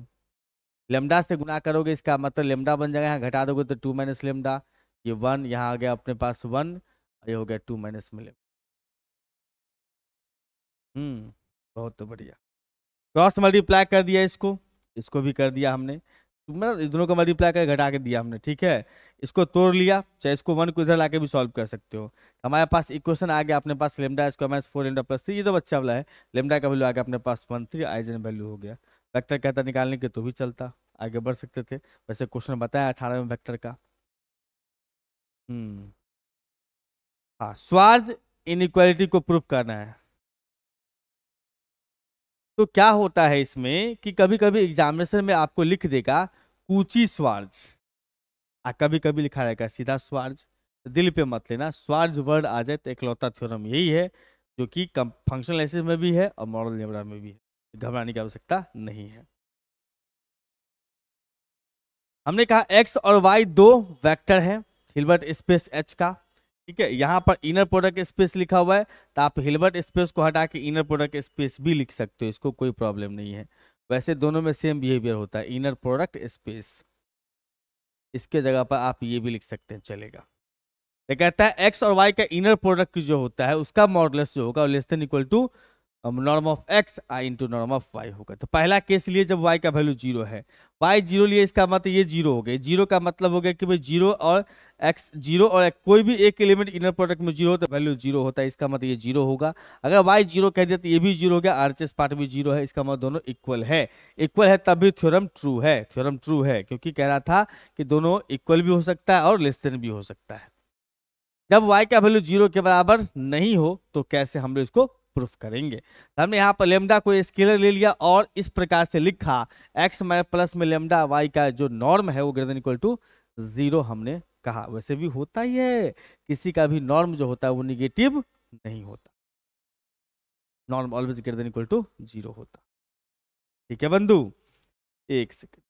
लेमडा से गुना करोगे, इसका मतलब लेमडा बन जाएगा, यहाँ घटा दोगे तो 2 माइनस लेमडा, ये 1 यहाँ आ गया अपने पास 1, ये हो गया 2 माइनस में लेमडा। बहुत बढ़िया। क्रॉस मल्टीप्लाई कर दिया इसको, इसको भी कर दिया हमने, मतलब इन दोनों को मल्टीप्लाई कर घटा के दिया हमने, ठीक है। इसको तोड़ लिया, चाहे इसको 1 को इधर लाके भी सॉल्व कर सकते हो। हमारे पास इक्वेशन आ गया अपने पास lambda square minus 4 lambda plus 3, ये तो बच्चा वाला है। लेमडा का वैल्यू आ गया अपने पास 1 3, आइजन वैल्यू हो गया। वेक्टर कहता निकालने के तो भी चलता, आगे बढ़ सकते थे। वैसे क्वेश्चन बताया 18 में वेक्टर का। हम्म हाँ, स्वार्ज इनइक्वालिटी को प्रूफ करना है। तो क्या होता है इसमें कि कभी कभी एग्जामिनेशन में आपको लिख देगा कूची स्वार्ज, कभी कभी लिखा रहेगा सीधा स्वार्ज। दिल पे मत लेना, स्वार्ज वर्ड आ जाए तो इकलौता थ्योरम यही है जो कि फंक्शनल एनालिसिस में भी है और मॉडल अलजेब्रा में भी है, घबराने की आवश्यकता नहीं है। हमने कहा एक्स और वाई दो वेक्टर है हिल्बर्ट स्पेस एच का, ठीक है। यहाँ पर इनर प्रोडक्ट स्पेस लिखा हुआ है, तो आप हिल्बर्ट स्पेस को हटा के इनर प्रोडक्ट स्पेस भी लिख सकते हो, इसको कोई प्रॉब्लम नहीं है। वैसे दोनों में सेम बिहेवियर होता है, इनर प्रोडक्ट स्पेस, इसके जगह पर आप ये भी लिख सकते हैं, चलेगा। ये कहता है एक्स और वाई का इनर प्रोडक्ट जो होता है उसका मॉडुलस जो होगा less than equal to norm of x into norm of y होगा। तो पहला केस लिए जब वाई का वैल्यू 0 है, वाई 0 लिए, इसका मतलब ये 0 हो गया। 0 का मतलब हो गया कि भाई 0 और एक्स 0 और कोई भी एक एलिमेंट इनर प्रोडक्ट में 0 हो तो वैल्यू 0 होता है, इसका मतलब ये 0 होगा। अगर वाई 0 कह दिया तो ये भी 0 हो गया, आरएचएस पार्ट भी 0 है, इसका मतलब दोनों इक्वल है। इक्वल है तब भी थ्योरम ट्रू है, थ्योरम ट्रू है, क्योंकि कह रहा था कि दोनों इक्वल भी हो सकता है और लेस देन भी हो सकता है। जब y का वैल्यू 0 के बराबर नहीं हो तो कैसे हम लोग इसको प्रूफ करेंगे? तो हमने यहाँ पर लेमडा को स्केलर ले लिया और इस प्रकार से लिखा, x प्लस में लेमडा y का जो नॉर्म है वो ग्रेटर देन इक्वल टू 0 हमने कहा। वैसे भी होता ही है, किसी का भी नॉर्म जो होता है वो निगेटिव नहीं होता, norm always greater than equal to 0 होता। ठीक है बंधु, एक सेकंड।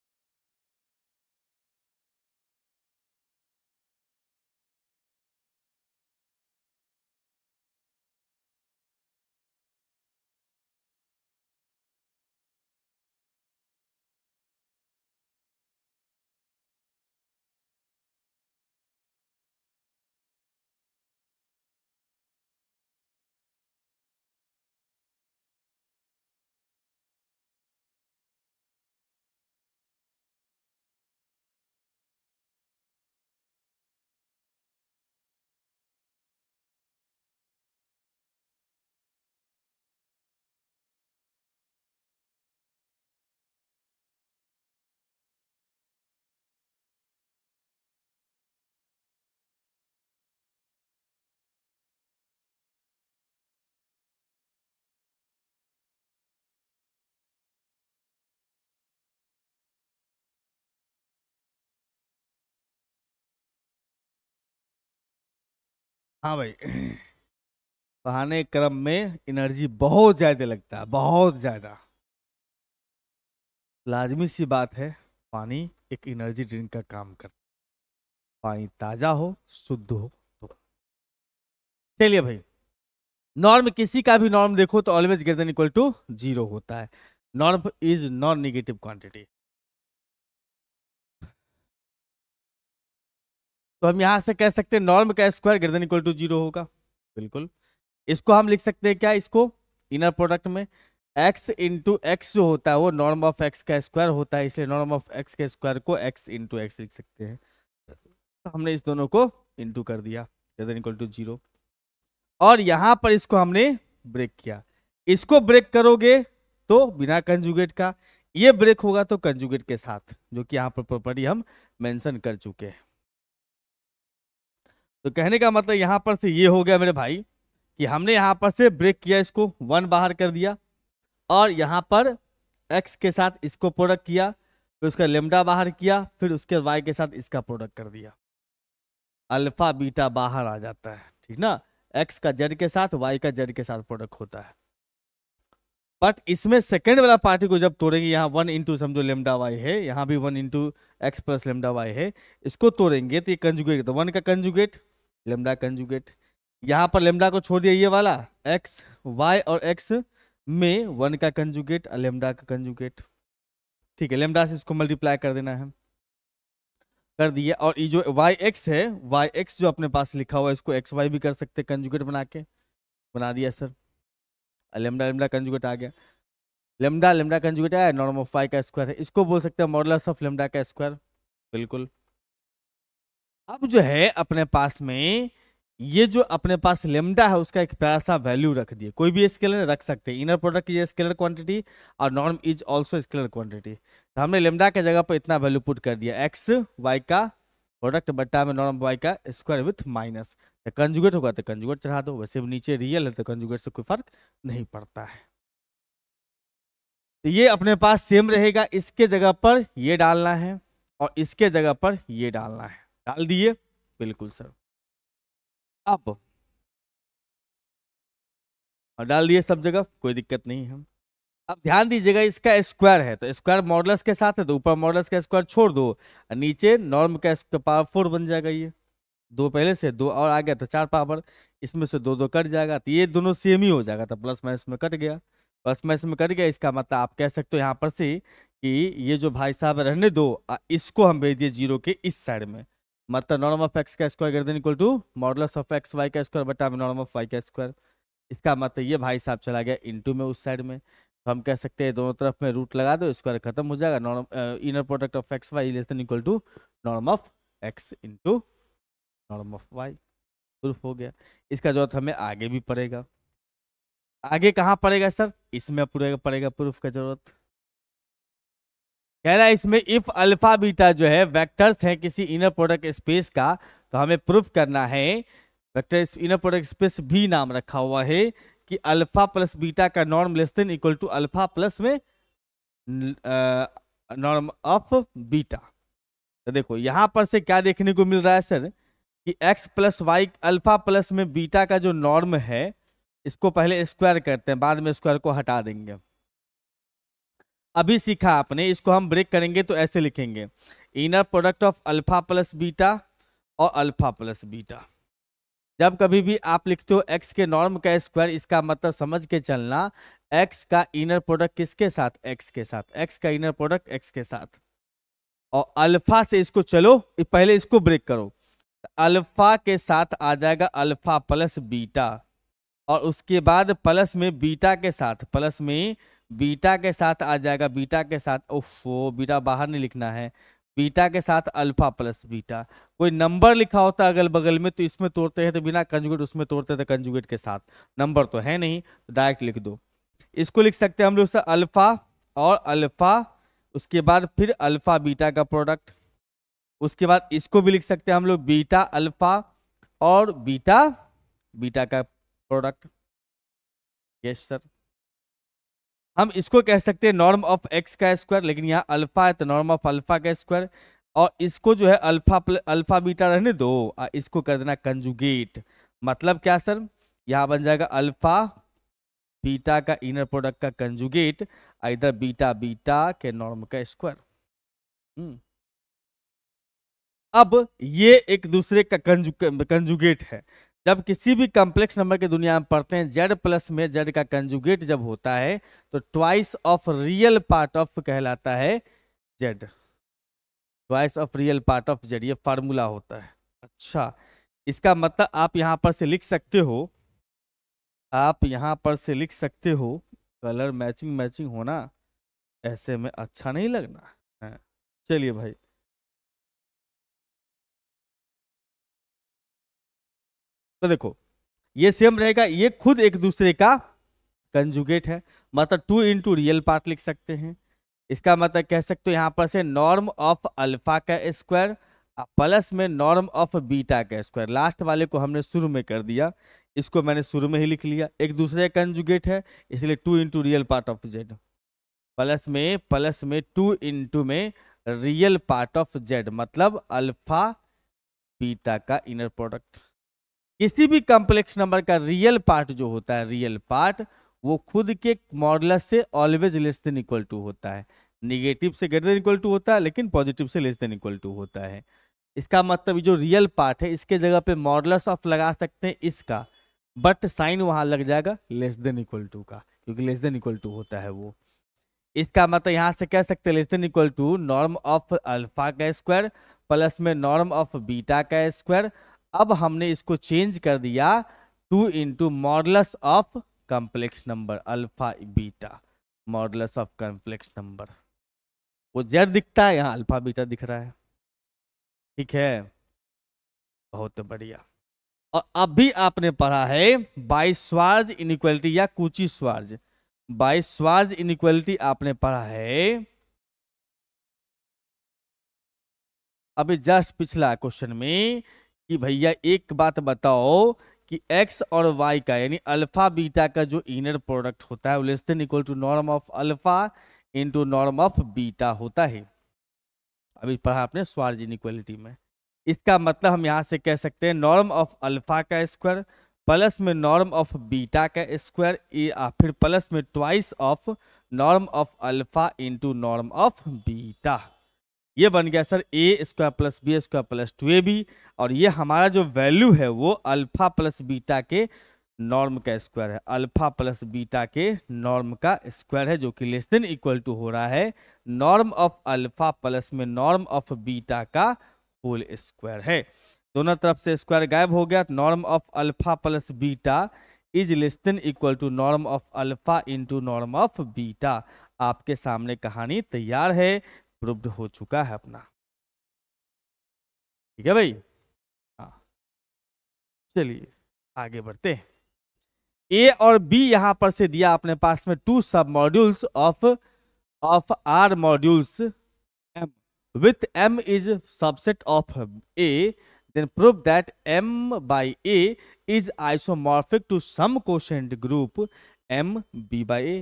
हाँ भाई, बहाने क्रम में एनर्जी बहुत ज्यादा लगता है, बहुत ज्यादा। लाजमी सी बात है, पानी एक एनर्जी ड्रिंक का काम करता है, पानी ताजा हो शुद्ध हो तो। चलिए भाई, नॉर्म किसी का भी नॉर्म देखो तो always greater than equal to 0 होता है। Norm is non negative quantity. तो हम यहां से कह सकते हैं नॉर्म का square greater than equal to 0 होगा, बिल्कुल। इसको हम लिख सकते हैं क्या, इसको इनर प्रोडक्ट में x इंटू एक्स जो होता है वो नॉर्म ऑफ x का स्क्वायर होता है, इसलिए नॉर्म ऑफ x के स्क्वायर को x इंटू एक्स लिख सकते हैं। तो हमने इस दोनों को इंटू कर दिया, ग्रेटर देन इक्वल टू 0, और यहां पर इसको हमने ब्रेक किया। इसको ब्रेक करोगे तो बिना कंजुगेट का, ये ब्रेक होगा तो कंजुगेट के साथ, जो कि यहाँ पर प्रॉपर्टी हम मेंशन कर चुके हैं। तो कहने का मतलब यहाँ पर से ये हो गया मेरे भाई कि हमने यहाँ पर से ब्रेक किया, इसको 1 बाहर कर दिया, और यहाँ पर x के साथ इसको प्रोडक्ट किया, फिर उसका लेमडा बाहर किया, फिर उसके y के साथ इसका प्रोडक्ट कर दिया, अल्फा बीटा बाहर आ जाता है, ठीक ना। x का z के साथ, y का z के साथ प्रोडक्ट होता है। बट इसमें सेकेंड वाला पार्टी को जब तोड़ेंगे, यहाँ 1 इंटू समझो लेमडा वाई है, यहाँ भी 1 into x plus lambda y है, इसको तोड़ेंगे तो ये कंजुगेट, तो 1 का कंजुगेट लेमडा कंजुगेट, यहाँ पर लेमडा को छोड़ दिया, ये वाला एक्स वाई और एक्स में 1 का कंजुगेट और लेमडा का कंजुगेट, ठीक है। लेमडा से इसको मल्टीप्लाई कर देना है, कर दिए। और ये जो वाई एक्स है, वाई एक्स जो अपने पास लिखा हुआ है, इसको एक्स वाई भी कर सकते हैं कंजुगेट बना के, बना दिया सर। लेमडा लेमडा कंजुगेट आ गया, लेमडा लेमडा कंजुगेट आया, नॉर्म ऑफ वाई का स्क्वायर है, इसको बोल सकते हैं मॉडुलस ऑफ लेमडा का स्क्वायर, बिल्कुल। अब जो है अपने पास में ये जो अपने पास लेमडा है उसका एक प्यारा सा वैल्यू रख दिए, कोई भी स्केलर रख सकते हैं, inner product is scalar quantity और norm is also scalar quantity. तो हमने लेमडा के जगह पर इतना वैल्यू पुट कर दिया, एक्स वाई का प्रोडक्ट बट्टा में नॉर्म वाई का स्क्वायर विथ माइनस, कंजुगेट होगा तो कंजुगेट चढ़ा दो, वैसे भी नीचे रियल है तो कंजुगेट से कोई फर्क नहीं पड़ता है। तो ये अपने पास सेम रहेगा, इसके जगह पर ये डालना है और इसके जगह पर ये डालना है, डाल दिए, बिल्कुल सर। अब डाल दिए सब जगह, कोई दिक्कत नहीं है। अब ध्यान दीजिएगा, इसका स्क्वायर है तो स्क्वायर मॉडुलस के साथ है, तो ऊपर मॉडुलस का स्क्वायर छोड़ दो और नीचे नॉर्म का पावर 4 बन जाएगा, ये 2 पहले से 2 और आ गया तो 4 पावर, इसमें से 2 2 कट जाएगा, तो ये दोनों सेम ही हो जाएगा, तो प्लस माइनस में कट गया, प्लस माइनस में कट गया। इसका मतलब आप कह सकते हो यहाँ पर से कि ये जो भाई साहब रहने दो, इसको हम भेज दिए 0 के इस साइड में, मतलब नॉर्म ऑफ एक्स का square greater than equal to modulus of x y का स्क्वायर बटा में नॉर्म ऑफ वाई का स्क्वायर। इसका मतलब ये भाई साहब चला गया इनटू में उस साइड में, तो हम कह सकते हैं दोनों तरफ में रूट लगा दो, स्क्वायर खत्म हो जाएगा, norm inner product of x y less than equal to norm of x into norm of y, proof हो गया। इसका जरूरत हमें आगे भी पड़ेगा, आगे कहाँ पड़ेगा सर, इसमें पड़ेगा प्रूफ का जरूरत। कह रहा है इसमें इफ अल्फा बीटा जो है वेक्टर्स है किसी इनर प्रोडक्ट स्पेस का, तो हमें प्रूफ करना है, वेक्टर इनर प्रोडक्ट स्पेस भी नाम रखा हुआ है, कि अल्फा प्लस बीटा का norm less than equal to alpha plus में नॉर्म ऑफ बीटा। तो देखो यहां पर से क्या देखने को मिल रहा है सर, कि x plus y alpha plus में बीटा का जो नॉर्म है, इसको पहले स्क्वायर करते हैं, बाद में स्क्वायर को हटा देंगे। अभी सीखा आपने, इसको हम ब्रेक करेंगे तो ऐसे लिखेंगे, inner product of alpha plus beta और अल्फा प्लस बीटा। जब कभी भी आप लिखते हो x के नॉर्म का स्क्वायर, इसका मतलब समझ के चलना x का इनर प्रोडक्ट किसके साथ, x के साथ, x का इनर प्रोडक्ट x के साथ, और अल्फा से इसको चलो पहले इसको ब्रेक करो, अल्फा के साथ आ जाएगा अल्फा प्लस बीटा, और उसके बाद प्लस में बीटा के साथ, प्लस में बीटा के साथ आ जाएगा, बीटा के साथ, ओफो बीटा बाहर नहीं लिखना है, बीटा के साथ अल्फा प्लस बीटा। कोई नंबर लिखा होता अगल बगल में तो इसमें तोड़ते हैं, तो बिना कंजुगेट उसमें तोड़ते थे कंजुगेट के साथ, नंबर तो है नहीं तो डायरेक्ट लिख दो। इसको लिख सकते हैं हम लोग अल्फा और अल्फा, उसके बाद फिर अल्फा बीटा का प्रोडक्ट, उसके बाद इसको भी लिख सकते हैं हम लोग बीटा अल्फा और बीटा बीटा का प्रोडक्ट। यस सर, हम इसको कह सकते हैं नॉर्म ऑफ एक्स का स्क्वायर, लेकिन यहाँ अल्फा है तो नॉर्म ऑफ अल्फा का स्क्वायर, और इसको जो है अल्फा बीटा रहने दो, इसको कर देना कंजुगेट। मतलब क्या सर, यहाँ बन जाएगा अल्फा बीटा का इनर प्रोडक्ट का कंजुगेट, इधर बीटा बीटा के नॉर्म का स्क्वायर। अब ये एक दूसरे का कंजुगेट है। जब किसी भी कॉम्प्लेक्स नंबर की दुनिया में पढ़ते हैं, z प्लस में z का कंजुगेट जब होता है तो twice of real part of कहलाता है z, twice of real part of z, ये फार्मूला होता है। अच्छा, इसका मतलब आप यहां पर से लिख सकते हो, आप यहां पर से लिख सकते हो, कलर मैचिंग मैचिंग होना ऐसे में अच्छा नहीं लगना है। चलिए भाई, तो देखो ये सेम रहेगा, ये खुद एक दूसरे का कंजुगेट है, मतलब 2 इंटू रियल पार्ट लिख सकते हैं। इसका मतलब कह सकते हो यहाँ पर से नॉर्म ऑफ अल्फा का स्क्वायर प्लस में नॉर्म ऑफ बीटा का स्क्वायर। लास्ट वाले को हमने शुरू में कर दिया, इसको मैंने शुरू में ही लिख लिया, एक दूसरे कंजुगेट है इसलिए 2 into real part of Z, plus में 2 इंटू में रियल पार्ट ऑफ जेड, मतलब अल्फा बीटा का इनर प्रोडक्ट। किसी भी कॉम्प्लेक्स नंबर का रियल पार्ट जो होता है, रियल पार्ट, वो खुद के मॉडुलस से always less than equal to होता है। निगेटिव से ग्रेटर देन इक्वल टू होता है, लेकिन पॉजिटिव से लेस देन इक्वल टू होता है। इसका मतलब जो रियल पार्ट है इसके जगह पे मॉडुलस ऑफ लगा सकते हैं इसका, बट साइन वहां लग जाएगा लेस देन इक्वल टू का, क्योंकि लेस देन इक्वल टू होता है वो। इसका मतलब यहां से कह सकते हैं less than equal to norm of alpha का स्क्वायर प्लस में नॉर्म ऑफ बीटा का स्क्वायर। अब हमने इसको चेंज कर दिया 2 into modulus of complex number alpha beta, modulus of complex number. वो जेड दिखता है, यहाँ अल्फा बीटा दिख रहा है। ठीक है, बहुत बढ़िया। और अभी आपने पढ़ा है बाई स्वार्ज इनइक्वालिटी या कूची स्वार्ज। बाई स्वार्ज इनइक्वालिटी आपने पढ़ा है अभी जस्ट पिछला क्वेश्चन में कि भैया एक बात बताओ कि x और y का यानी अल्फा बीटा का जो इनर प्रोडक्ट होता है वो less than equal to norm of alpha into norm of beta होता है। अभी पढ़ा आपने स्वार्ज इनइक्वालिटी में। इसका मतलब हम यहां से कह सकते हैं नॉर्म ऑफ अल्फा का स्क्वायर प्लस में नॉर्म ऑफ बीटा का स्क्वायर, फिर प्लस में twice of norm of alpha into norm of beta. ये बन गया sir A square plus B square plus 2ab, और ये हमारा जो वैल्यू है वो अल्फा प्लस बीटा के नॉर्म का स्क्वायर है, अल्फा प्लस बीटा के नॉर्म का स्क्वायर है, जो कि लेस देन इक्वल टू हो रहा है नॉर्म ऑफ अल्फा प्लस में नॉर्म ऑफ बीटा का होल स्क्वायर है। दोनों तरफ से स्क्वायर गायब हो गया, norm of alpha plus beta is less than equal to norm of alpha into norm of beta. आपके सामने कहानी तैयार है, प्रूव्ड हो चुका है अपना। ठीक है भाई, हाँ चलिए आगे बढ़ते हैं। ए और बी यहां पर से दिया अपने पास में 2 submodules of R modules M with M is subset of A, then prove that m by a is isomorphic to some quotient group m b by a।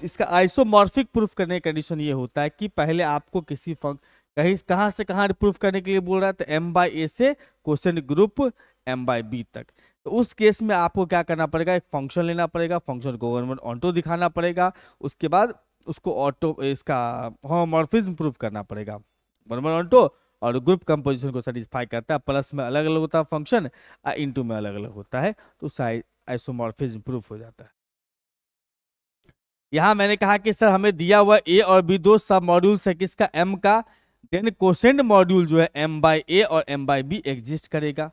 इसका आइसोमॉर्फिक प्रूफ करने का कंडीशन ये होता है कि पहले आपको किसी कहां से कहां प्रूफ करने के लिए बोल रहा है, तो m by a से question group m by b तक। तो उस केस में आपको क्या करना पड़ेगा, एक फंक्शन लेना पड़ेगा, फंक्शन को वन ऑटो दिखाना पड़ेगा, उसके बाद उसको ऑटो इसका होमोमॉर्फिज्म प्रूफ करना पड़ेगा, वन ऑटो, और ग्रुप कंपोजिशन को सेटिस्फाई करता है। प्लस में अलग अलग होता है फंक्शन, इनटू में अलग अलग होता है, तो आइसोमॉर्फिज्म प्रूफ हो जाता है। यहां मैंने कहा कि सर हमें दिया हुआ ए और बी 2 सब मॉड्यूल्स है किसका, एम का, देन कोसेंट मॉड्यूल जो है एम बाई ए और एम बाई बी एग्जिस्ट करेगा।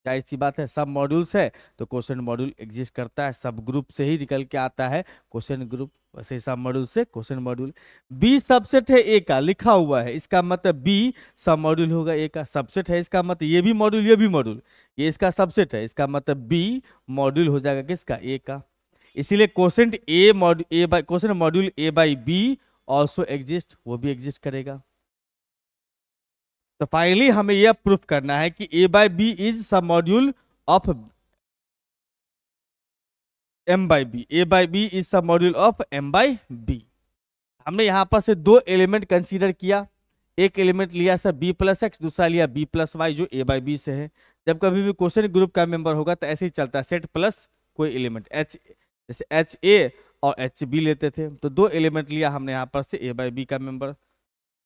क्या ऐसी बात है, सब मॉड्यूल्स है तो कोसेंट मॉड्यूल एग्जिस्ट करता है, सब ग्रुप से ही निकल के आता है कोसेंट ग्रुप, वैसे ही सब मॉड्यूल से कोसेंट मॉड्यूल। बी सबसेट है ए का, लिखा हुआ है, इसका मतलब बी सब मॉड्यूल होगा ए का, सबसेट है इसका मतलब ये भी मॉड्यूल ये भी मॉड्यूल, ये इसका सबसेट है, इसका मतलब बी मॉड्यूल हो जाएगा किसका, ए का। इसीलिए quotient module A by B also exist, वो भी एग्जिस्ट करेगा। तो फाइनली हमें यह प्रूफ करना है कि A by B is submodule of M by B, A by B is submodule of M by B. हमने यहां पर से 2 एलिमेंट कंसीडर किया, एक एलिमेंट लिया सर बी प्लस एक्स, दूसरा लिया बी प्लस वाई जो ए बाई बी से है। जब कभी भी क्वेश्चन ग्रुप का मेंबर होगा तो ऐसे ही चलता है, सेट प्लस कोई एलिमेंट एच, जैसे एच ए और एच बी लेते थे, तो 2 एलिमेंट लिया हमने यहाँ पर से ए बाई बी का मेंबर,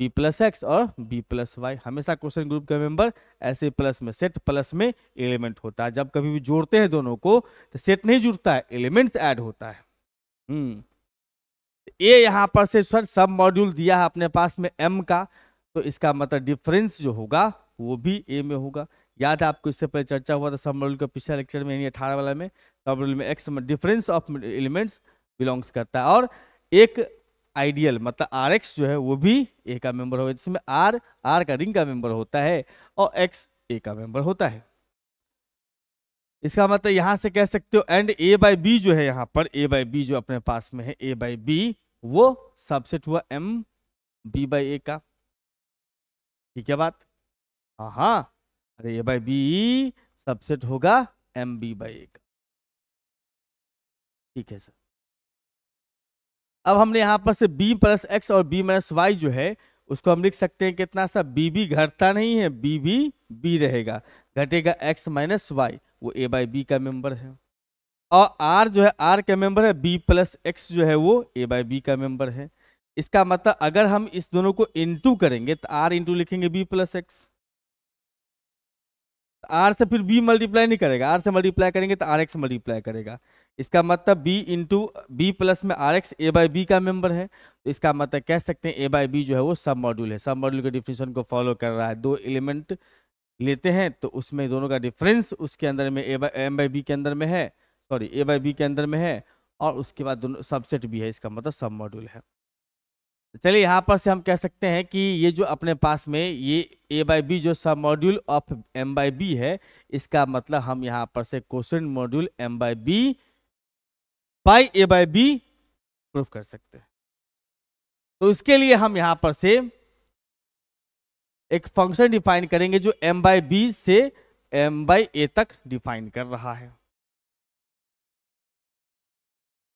बी प्लस एक्स और बी प्लस वाई। हमेशा क्वेश्चन ग्रुप का मेंबर ऐसे प्लस में, सेट प्लस में एलिमेंट होता है। जब कभी भी जोड़ते हैं दोनों को तो सेट नहीं जुड़ता है, एलिमेंट्स ऐड होता है। ए यहाँ पर से सर सब मॉड्यूल दिया है अपने पास में एम का, तो इसका मतलब डिफरेंस जो होगा वो भी ए में होगा। याद है आपको, इससे पहले चर्चा हुआ था सब मॉड्यूल का पिछले लेक्चर में, यानी 18 वाला में, सब मॉड्यूल में x difference of elements belongs करता है, और एक आइडियल मतलब आर एक्स जो है वो भी ए का मेंबर होगा, जिसमें आर का रिंग का मेंबर होता है और एक्स ए का मेंबर होता है। इसका मतलब यहां से कह सकते हो एंड ए बाई बी जो है, यहाँ पर ए बाई बी जो अपने पास में है, ए बाई बी वो सबसेट हुआ एम बी बाई ए का। ठीक है बात, हाँ हाँ, अरे ए बाई बी सबसेट होगा एम बी बाई ए का। ठीक है सर। अब हमने यहाँ पर से b प्लस एक्स और b माइनस वाई जो है उसको हम लिख सकते हैं कितना सा, b घटता नहीं है, b रहेगा, घटेगा x माइनस वाई, वो a बाई बी का मेंबर है। और r जो है r का मेंबर है, b प्लस एक्स जो है वो a बाई बी का मेंबर है। इसका मतलब अगर हम इस दोनों को इंटू करेंगे तो r इंटू लिखेंगे b प्लस एक्स, आर से फिर बी मल्टीप्लाई नहीं करेगा, आर से मल्टीप्लाई करेंगे तो आर एक्स मल्टीप्लाई करेगा। इसका मतलब बी इंटू बी प्लस में R x A by B का मेंबर है। तो इसका मतलब कह सकते हैं ए बाई बी जो है वो सब मॉड्यूल है, सब मॉड्यूल के डिफिनेशन को फॉलो कर रहा है। दो एलिमेंट लेते हैं तो उसमें दोनों का डिफरेंस उसके अंदर में एम बाई बी के अंदर में है, सॉरी ए बाई बी के अंदर में है, और उसके बाद दोनों सबसेट भी है, इसका मतलब सब मॉड्यूल है। चलिए यहाँ पर से हम कह सकते हैं कि ये जो अपने पास में ये ए बाई बी जो submodule of M by B है, इसका मतलब हम यहाँ पर से question module M by B by A by B proof कर सकते हैं। तो इसके लिए हम यहाँ पर से एक फंक्शन डिफाइन करेंगे जो एम बाई बी से एम बाई ए तक डिफाइन कर रहा है।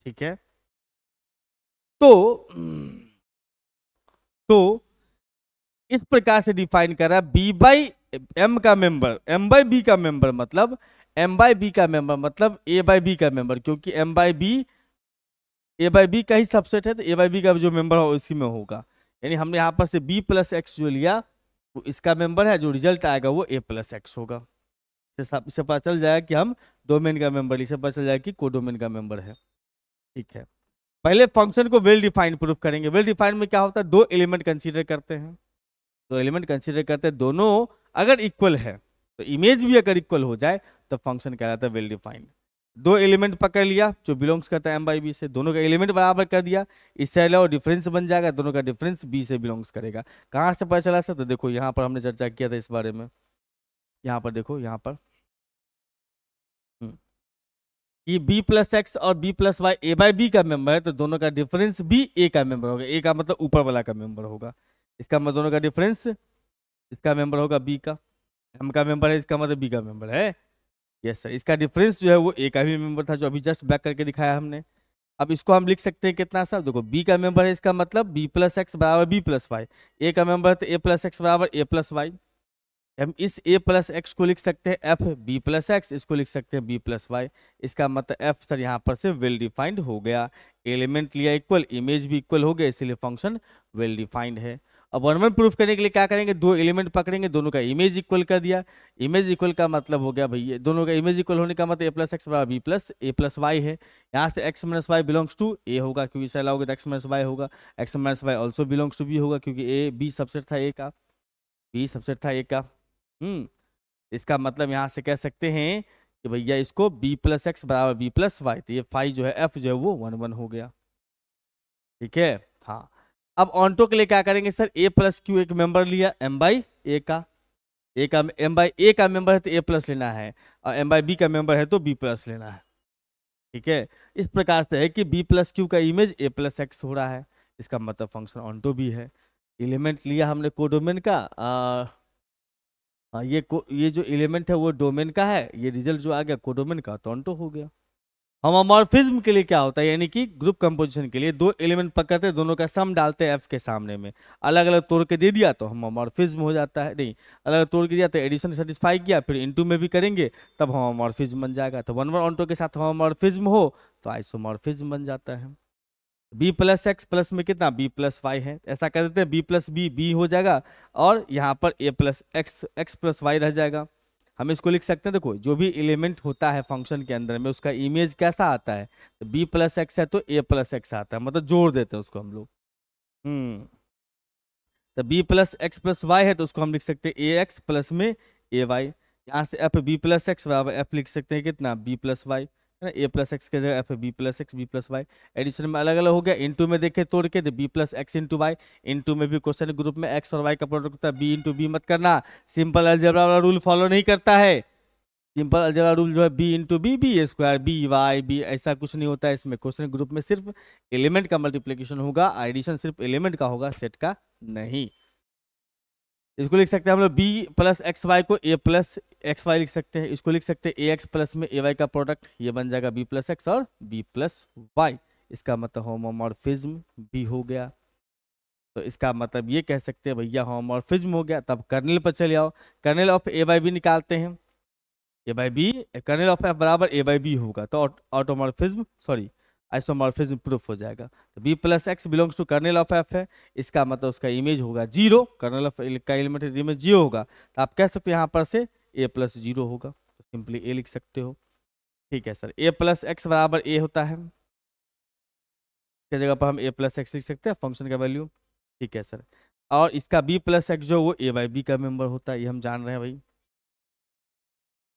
ठीक है, तो इस प्रकार से डिफाइन कर रहा है बी बाई एम का मेंबर, एम बाई बी का मेंबर मतलब एम बाई बी का मेंबर मतलब ए बाई बी का मेंबर, क्योंकि M by B A by B का ही सबसेट है तो ए बाई बी का जो मेंबर हो इसी में होगा। यानी हमने यहाँ पर से बी प्लस एक्स जो लिया वो इसका मेंबर है, जो रिजल्ट आएगा वो ए प्लस एक्स होगा। इससे पता चल जाएगा कि हम डोमेन का मेंबर, इससे पता चल जाएगा कि कोडोमेन का मेंबर है। ठीक है, पहले फंक्शन को वेल डिफाइंड प्रूफ करेंगे। वेल डिफाइंड में क्या होता है, दो एलिमेंट कंसीडर करते हैं, दो एलिमेंट कंसीडर करते हैं, दोनों अगर इक्वल है तो इमेज भी अगर इक्वल हो जाए तो फंक्शन कहलाता है वेल डिफाइंड। दो एलिमेंट पकड़ लिया जो बिलोंग्स करता है एम बाई बी से, दोनों का एलिमेंट बराबर कर दिया, इससे अलावा डिफरेंस बन जाएगा, दोनों का डिफरेंस बी से बिलोंग्स करेगा। कहाँ से पता चला सर, तो देखो यहाँ पर हमने चर्चा किया था इस बारे में, यहाँ पर देखो, यहाँ पर ये b प्लस एक्स और b plus y A by B का मेंबर है, तो दोनों का डिफरेंस भी a का मेंबर होगा, a का मतलब ऊपर वाला का मेंबर होगा, इसका मतलब दोनों का डिफरेंस इसका मेंबर होगा b का, m का मेंबर है इसका मतलब b का मेंबर है। यस सर, इसका डिफरेंस जो है वो a का भी मेंबर था जो अभी जस्ट बैक करके दिखाया हमने। अब इसको हम लिख सकते हैं कितना सर, देखो b का मेंबर है इसका मतलब b प्लस एक्स बराबर b प्लस वाई, a का मेंबर है तो a प्लस एक्स बराबर a प्लस वाई। हम इस a प्लस एक्स को लिख सकते हैं f b प्लस एक्स, इसको लिख सकते हैं b प्लस वाई। इसका मतलब f सर यहाँ पर से वेल डिफाइंड हो गया, एलिमेंट लिया इक्वल, इमेज भी इक्वल हो गया, इसीलिए फंक्शन वेल डिफाइंड है। अब वन वन प्रूफ करने के लिए क्या करेंगे, दो एलिमेंट पकड़ेंगे, दोनों का इमेज इक्वल कर दिया। इमेज इक्वल का मतलब हो गया भैया, दोनों का इमेज इक्वल होने का मतलब a प्लस एक्स बराबर b plus A plus y है। यहाँ से x minus y belongs to a होगा क्योंकि इसे अलाउ होगा तो x माइनस वाई होगा, x minus y also belongs to b होगा क्योंकि a b सबसेट था a का, b सबसेट था a का। इसका मतलब यहाँ से कह सकते हैं कि भैया इसको b प्लस एक्स बराबर b प्लस वाई, तो ये फाई जो है f जो है वो 1 1 हो गया। ठीक है, हाँ। अब ऑन्टो के लिए क्या करेंगे सर, a प्लस क्यू एक मेंबर लिया m बाई ए का, m बाई ए का मेंबर है तो a प्लस लेना है, और m बाई बी का मेंबर है तो b प्लस लेना है। ठीक है, इस प्रकार से है कि b प्लस क्यू का इमेज a प्लस एक्स हो रहा है, इसका मतलब फंक्शन ऑन्टो भी है। एलिमेंट लिया हमने कोडोमेन का, ये जो एलिमेंट है वो डोमेन का है, ये रिजल्ट जो आ गया कोडोमेन का तो ऑन्टो हो गया। होमोमॉर्फिज्म के लिए क्या होता है, यानी कि ग्रुप कंपोजिशन के लिए दो एलिमेंट पकड़ते हैं, दोनों का सम डालते हैं f के सामने में, अलग अलग तोड़ के दे दिया तो होमोमॉर्फिज्म हो जाता है, नहीं अलग अलग तोड़ के दिया तो एडिशन सेटिस्फाई किया, फिर इनटू में भी करेंगे तब होमोमॉर्फिज्म बन जाएगा। तो वन वन ऑन्टो के साथ होमोमॉर्फिज्म हो तो आइसोमॉर्फिज्म बन जाता है। b प्लस एक्स प्लस में कितना b प्लस वाई है, ऐसा कर देते हैं b प्लस बी हो जाएगा, और यहाँ पर a plus x plus y रह जाएगा। हम इसको लिख सकते हैं, देखो जो भी एलिमेंट होता है फंक्शन के अंदर में उसका इमेज कैसा आता है, तो b प्लस एक्स है तो a प्लस एक्स आता है, मतलब जोड़ देते हैं उसको हम लोग। तो b plus x plus y है तो उसको हम लिख सकते हैं a एक्स प्लस में a वाई, यहाँ से f b प्लस एक्स बराबर f लिख सकते हैं कितना b प्लस वाई, है ना, a प्लस एक्स के जगह f B plus x B plus y. Addition में अलग अलग हो गया, इनटू में देखे तोड़ के तो b plus x into y, into में भी क्वेश्चन ग्रुप में x और y का प्रोडक्ट होता है, b इंटू बी मत करना, सिंपल अलजेब्रा वाला रूल फॉलो नहीं करता है। सिंपल अलजेब्रा रूल जो है b into B square B y B, ऐसा कुछ नहीं होता है इसमें। क्वेश्चन ग्रुप में सिर्फ एलिमेंट का मल्टीप्लीकेशन होगा, एडिशन सिर्फ एलिमेंट का होगा, सेट का नहीं। इसको लिख सकते हैं हम लोग बी प्लस एक्स वाई को ए प्लस एक्स वाई लिख सकते हैं। इसको लिख सकते हैं ए एक्स प्लस में ए वाई का प्रोडक्ट, ये बन जाएगा बी प्लस एक्स और बी प्लस वाई। इसका मतलब होमोमॉर्फिज्म भी हो गया। तो इसका मतलब ये कह सकते हैं भैया होमोमॉर्फिज्म हो गया। तब कर्नेल पर चले आओ, kernel of A by B निकालते हैं। A by B, kernel of F बराबर ए बाई बी होगा, तो ऑटोमॉर्फिज्म सॉरी आइसोमॉर्फिज्म प्रूफ हो जाएगा। तो B plus x belongs to kernel of F है, इसका मतलब उसका इमेज होगा जीरो, कर्नेल ऑफ का एलिमेंट इमेज जीरो होगा। तो आप कह सकते हो यहाँ पर से ए प्लस जीरो होगा, तो सिंपली ए लिख सकते हो। ठीक है सर, ए प्लस एक्स बराबर ए होता है, इसके जगह पर हम ए प्लस एक्स लिख सकते हैं फंक्शन का वैल्यू। ठीक है सर, और इसका बी प्लस एक्स जो वो ए बाई बी का मेंबर होता है, ये हम जान रहे हैं भाई।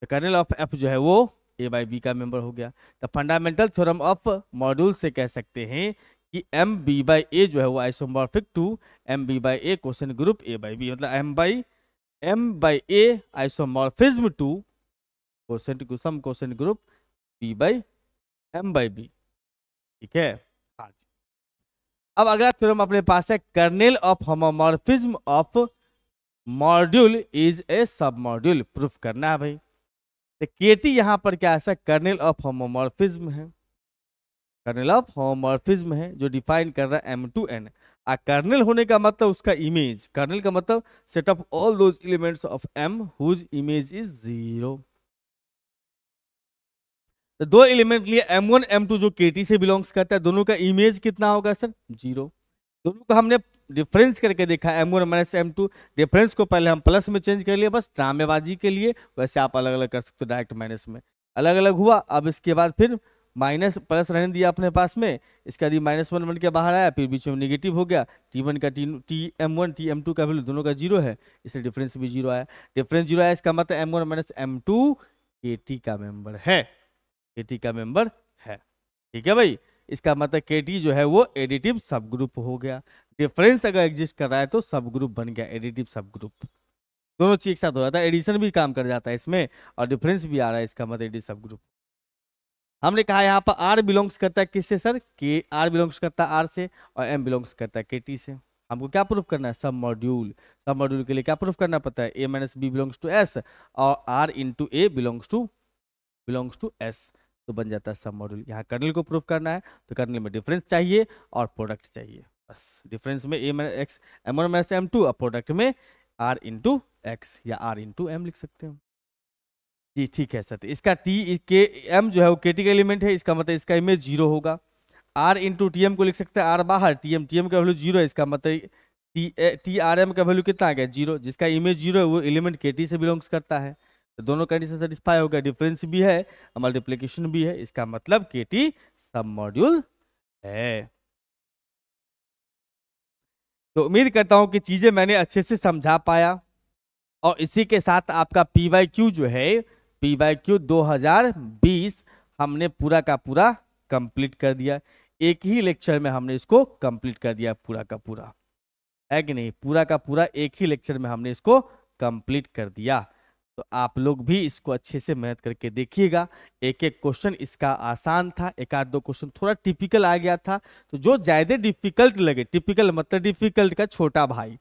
तो कर्नेल ऑफ एफ जो है वो ए बाई बी का मेंबर हो गया। तो फंडामेंटल थ्योरम ऑफ मॉड्यूल से कह सकते हैं कि एम बी बाई ए जो है वो isomorphic to M B by A quotient group A by B, मतलब M by A isomorphism to quotient group B by M by B. ठीक है, हाँ जी। अब अगला थ्योरम अपने पास है, kernel of homomorphism of module is a सब module, proof करना है भाई। तो केटी यहां पर क्या है, कर्नेल ऑफ होमोमॉर्फिज्म है, कर्नेल ऑफ होमोमॉर्फिज्म है जो डिफाइन कर रहा है एम टू एन। कर्नेल होने का मतलब उसका इमेज, कर्नेल का मतलब set of all those elements of M whose image is zero. तो दो एलिमेंट लिए m1 m2 जो केटी से बिलोंग्स करता है, दोनों का इमेज कितना होगा सर, जीरो। दोनों का हमने डिफरेंस करके देखा m1 माइनस m2, डिफरेंस को पहले हम प्लस में चेंज कर लिए बस ड्रामेबाजी के लिए, वैसे आप अलग अलग कर सकते हो डायरेक्ट माइनस में, अलग अलग हुआ। अब इसके बाद फिर माइनस प्लस रहने दिया अपने पास में, इसके बाद माइनस वन बन के बाहर आया, फिर बीच में नेगेटिव हो गया, t1 का टी m1 टी m2 का वैल्यू दोनों का जीरो है, इसलिए डिफरेंस भी जीरो आया। डिफरेंस जीरो आया, इसका मतलब m1 माइनस m2 केटी का मेंबर है, केटी का मेंबर है। ठीक है भाई, इसका मतलब केटी जो है वो एडिटिव सब ग्रुप हो गया। डिफरेंस अगर एग्जिस्ट कर रहा है तो सब ग्रुप बन गया, एडिटिव सब ग्रुप, दोनों चीज एक साथ हो जाता है, एडिशन भी काम कर जाता है इसमें और डिफरेंस भी आ रहा है, इसका मतलब एडिटिव सब ग्रुप। हमने कहा यहाँ पर आर बिलोंग्स करता है किससे सर, के आर बिलोंग्स करता है आर से और एम बिलोंग्स करता है केटी से। हमको क्या प्रूफ करना है, सब मॉड्यूल। सब मॉड्यूल के लिए क्या प्रूफ करना पता है, A minus B belongs to S और R into A belongs to S, तो बन जाता है सब मॉड्यूल। यहाँ कर्नेल को प्रूफ करना है तो कर्नेल में डिफरेंस चाहिए और प्रोडक्ट चाहिए, बस डिफरेंस में ए minus x m1 minus m2 और प्रोडक्ट में r इंटू एक्स या r इंटू एम लिख सकते हो जी। ठीक है सर, तो इसका टी के एम जो है वो केटी का एलिमेंट है, इसका मतलब इसका इमेज जीरो होगा। r इंटू टी एम को लिख सकते हैं r बाहर, टी एम का वैल्यू जीरो है, इसका मतलब टी आर एम का वैल्यू कितना आ गया, जीरो। जिसका इमेज जीरो है वो एलिमेंट केटी से बिलोंग्स करता है, तो दोनों कंडीशन सेटिस्फाई हो गया, डिफरेंस भी है मल्टीप्लिकेशन भी है, इसका मतलब केटी सब मॉड्यूल है। तो उम्मीद करता हूं कि चीजें मैंने अच्छे से समझा पाया, और इसी के साथ आपका PYQ जो है PYQ 2020 हमने पूरा का पूरा कंप्लीट कर दिया, एक ही लेक्चर में हमने इसको कंप्लीट कर दिया पूरा का पूरा, है कि नहीं, पूरा का पूरा एक ही लेक्चर में हमने इसको कंप्लीट कर दिया। तो आप लोग भी इसको अच्छे से मेहनत करके देखिएगा। एक एक क्वेश्चन इसका आसान था, एक आध दो क्वेश्चन थोड़ा टिपिकल आ गया था, तो जो ज्यादा डिफिकल्ट लगे, टिपिकल मतलब डिफिकल्ट का छोटा भाई,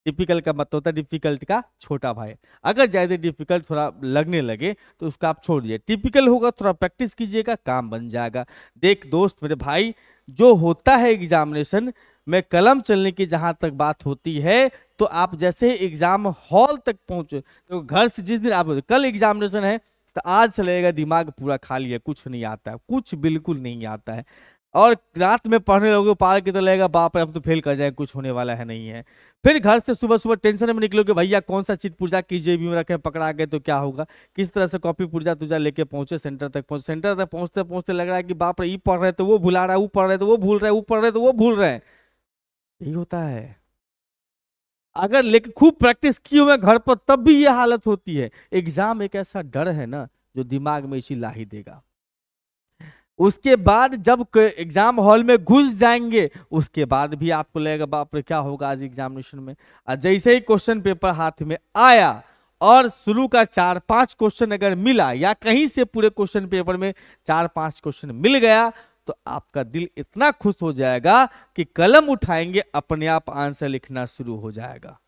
टिपिकल का मतलब होता है डिफिकल्ट का छोटा भाई, अगर ज्यादा डिफिकल्ट थोड़ा लगने लगे तो उसको आप छोड़ दिए, टिपिकल होगा थोड़ा प्रैक्टिस कीजिएगा, काम बन जाएगा। देख दोस्त मेरे भाई, जो होता है एग्जामिनेशन में कलम चलने की जहां तक बात होती है, तो आप जैसे एग्जाम हॉल तक पहुंचे, तो घर से जिस दिन आप कल एग्जामिनेशन है तो आज से लगेगा दिमाग पूरा खाली है, कुछ नहीं आता है, कुछ बिल्कुल नहीं आता है, और रात में पढ़ने लोगे पार की तो लगेगा बाप रे अब तो फेल कर जाए, कुछ होने वाला है नहीं है। फिर घर से सुबह सुबह टेंशन में निकलोगे, भैया कौन सा चीज पुर्जा कीजिए भी रखे, पकड़ा गए तो क्या होगा, किस तरह से कॉपी पुर्जा तुर्जा लेके पहुंचे सेंटर तक पहुंचते पहुंचते लग रहा है कि बाप रे ये पढ़ रहे तो वो भुला रहा है, वो पढ़ रहे तो वो भूल रहे, वो पढ़ रहे तो वो भूल रहे हैं, यही होता है। अगर लेकिन खूब प्रैक्टिस किए हुए घर पर तब भी ये हालत होती है। एग्जाम एक ऐसा डर है ना जो दिमाग में इसी ला ही देगा, उसके बाद जब एग्जाम हॉल में घुस जाएंगे उसके बाद भी आपको लगेगा बाप रे क्या होगा आज एग्जामिनेशन में। जैसे ही क्वेश्चन पेपर हाथ में आया और शुरू का 4-5 क्वेश्चन अगर मिला, या कहीं से पूरे क्वेश्चन पेपर में 4-5 क्वेश्चन मिल गया, तो आपका दिल इतना खुश हो जाएगा कि कलम उठाएंगे अपने आप आंसर लिखना शुरू हो जाएगा।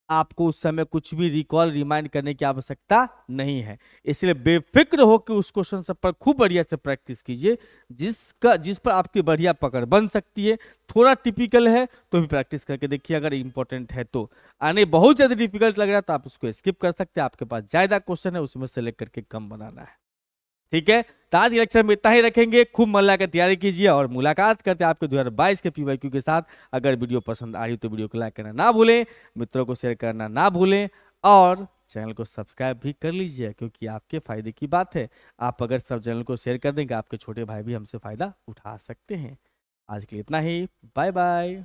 आपको उस समय कुछ भी रिकॉल रिमाइंड करने की आवश्यकता नहीं है। इसलिए बेफिक्र होकर उस क्वेश्चन सब पर खूब बढ़िया से प्रैक्टिस कीजिए, जिस पर आपकी बढ़िया पकड़ बन सकती है। थोड़ा टिपिकल है तो भी प्रैक्टिस करके देखिए, अगर इंपॉर्टेंट है तो। आने बहुत ज्यादा डिफिकल्ट लग रहा है तो आप उसको स्किप कर सकते हैं, आपके पास ज्यादा क्वेश्चन है उसमें सेलेक्ट करके कम बनाना है। ठीक है, तो आज के लेक्चर में इतना ही रखेंगे। खूब मन लगा तैयारी कीजिए और मुलाकात करते हैं आपके 2022 के PYQ के साथ। अगर वीडियो पसंद आ रही तो वीडियो को लाइक करना ना भूलें, मित्रों को शेयर करना ना भूलें और चैनल को सब्सक्राइब भी कर लीजिए, क्योंकि आपके फायदे की बात है। आप अगर सब चैनल को शेयर कर देंगे, आपके छोटे भाई भी हमसे फायदा उठा सकते हैं। आज के लिए इतना ही, बाय बाय।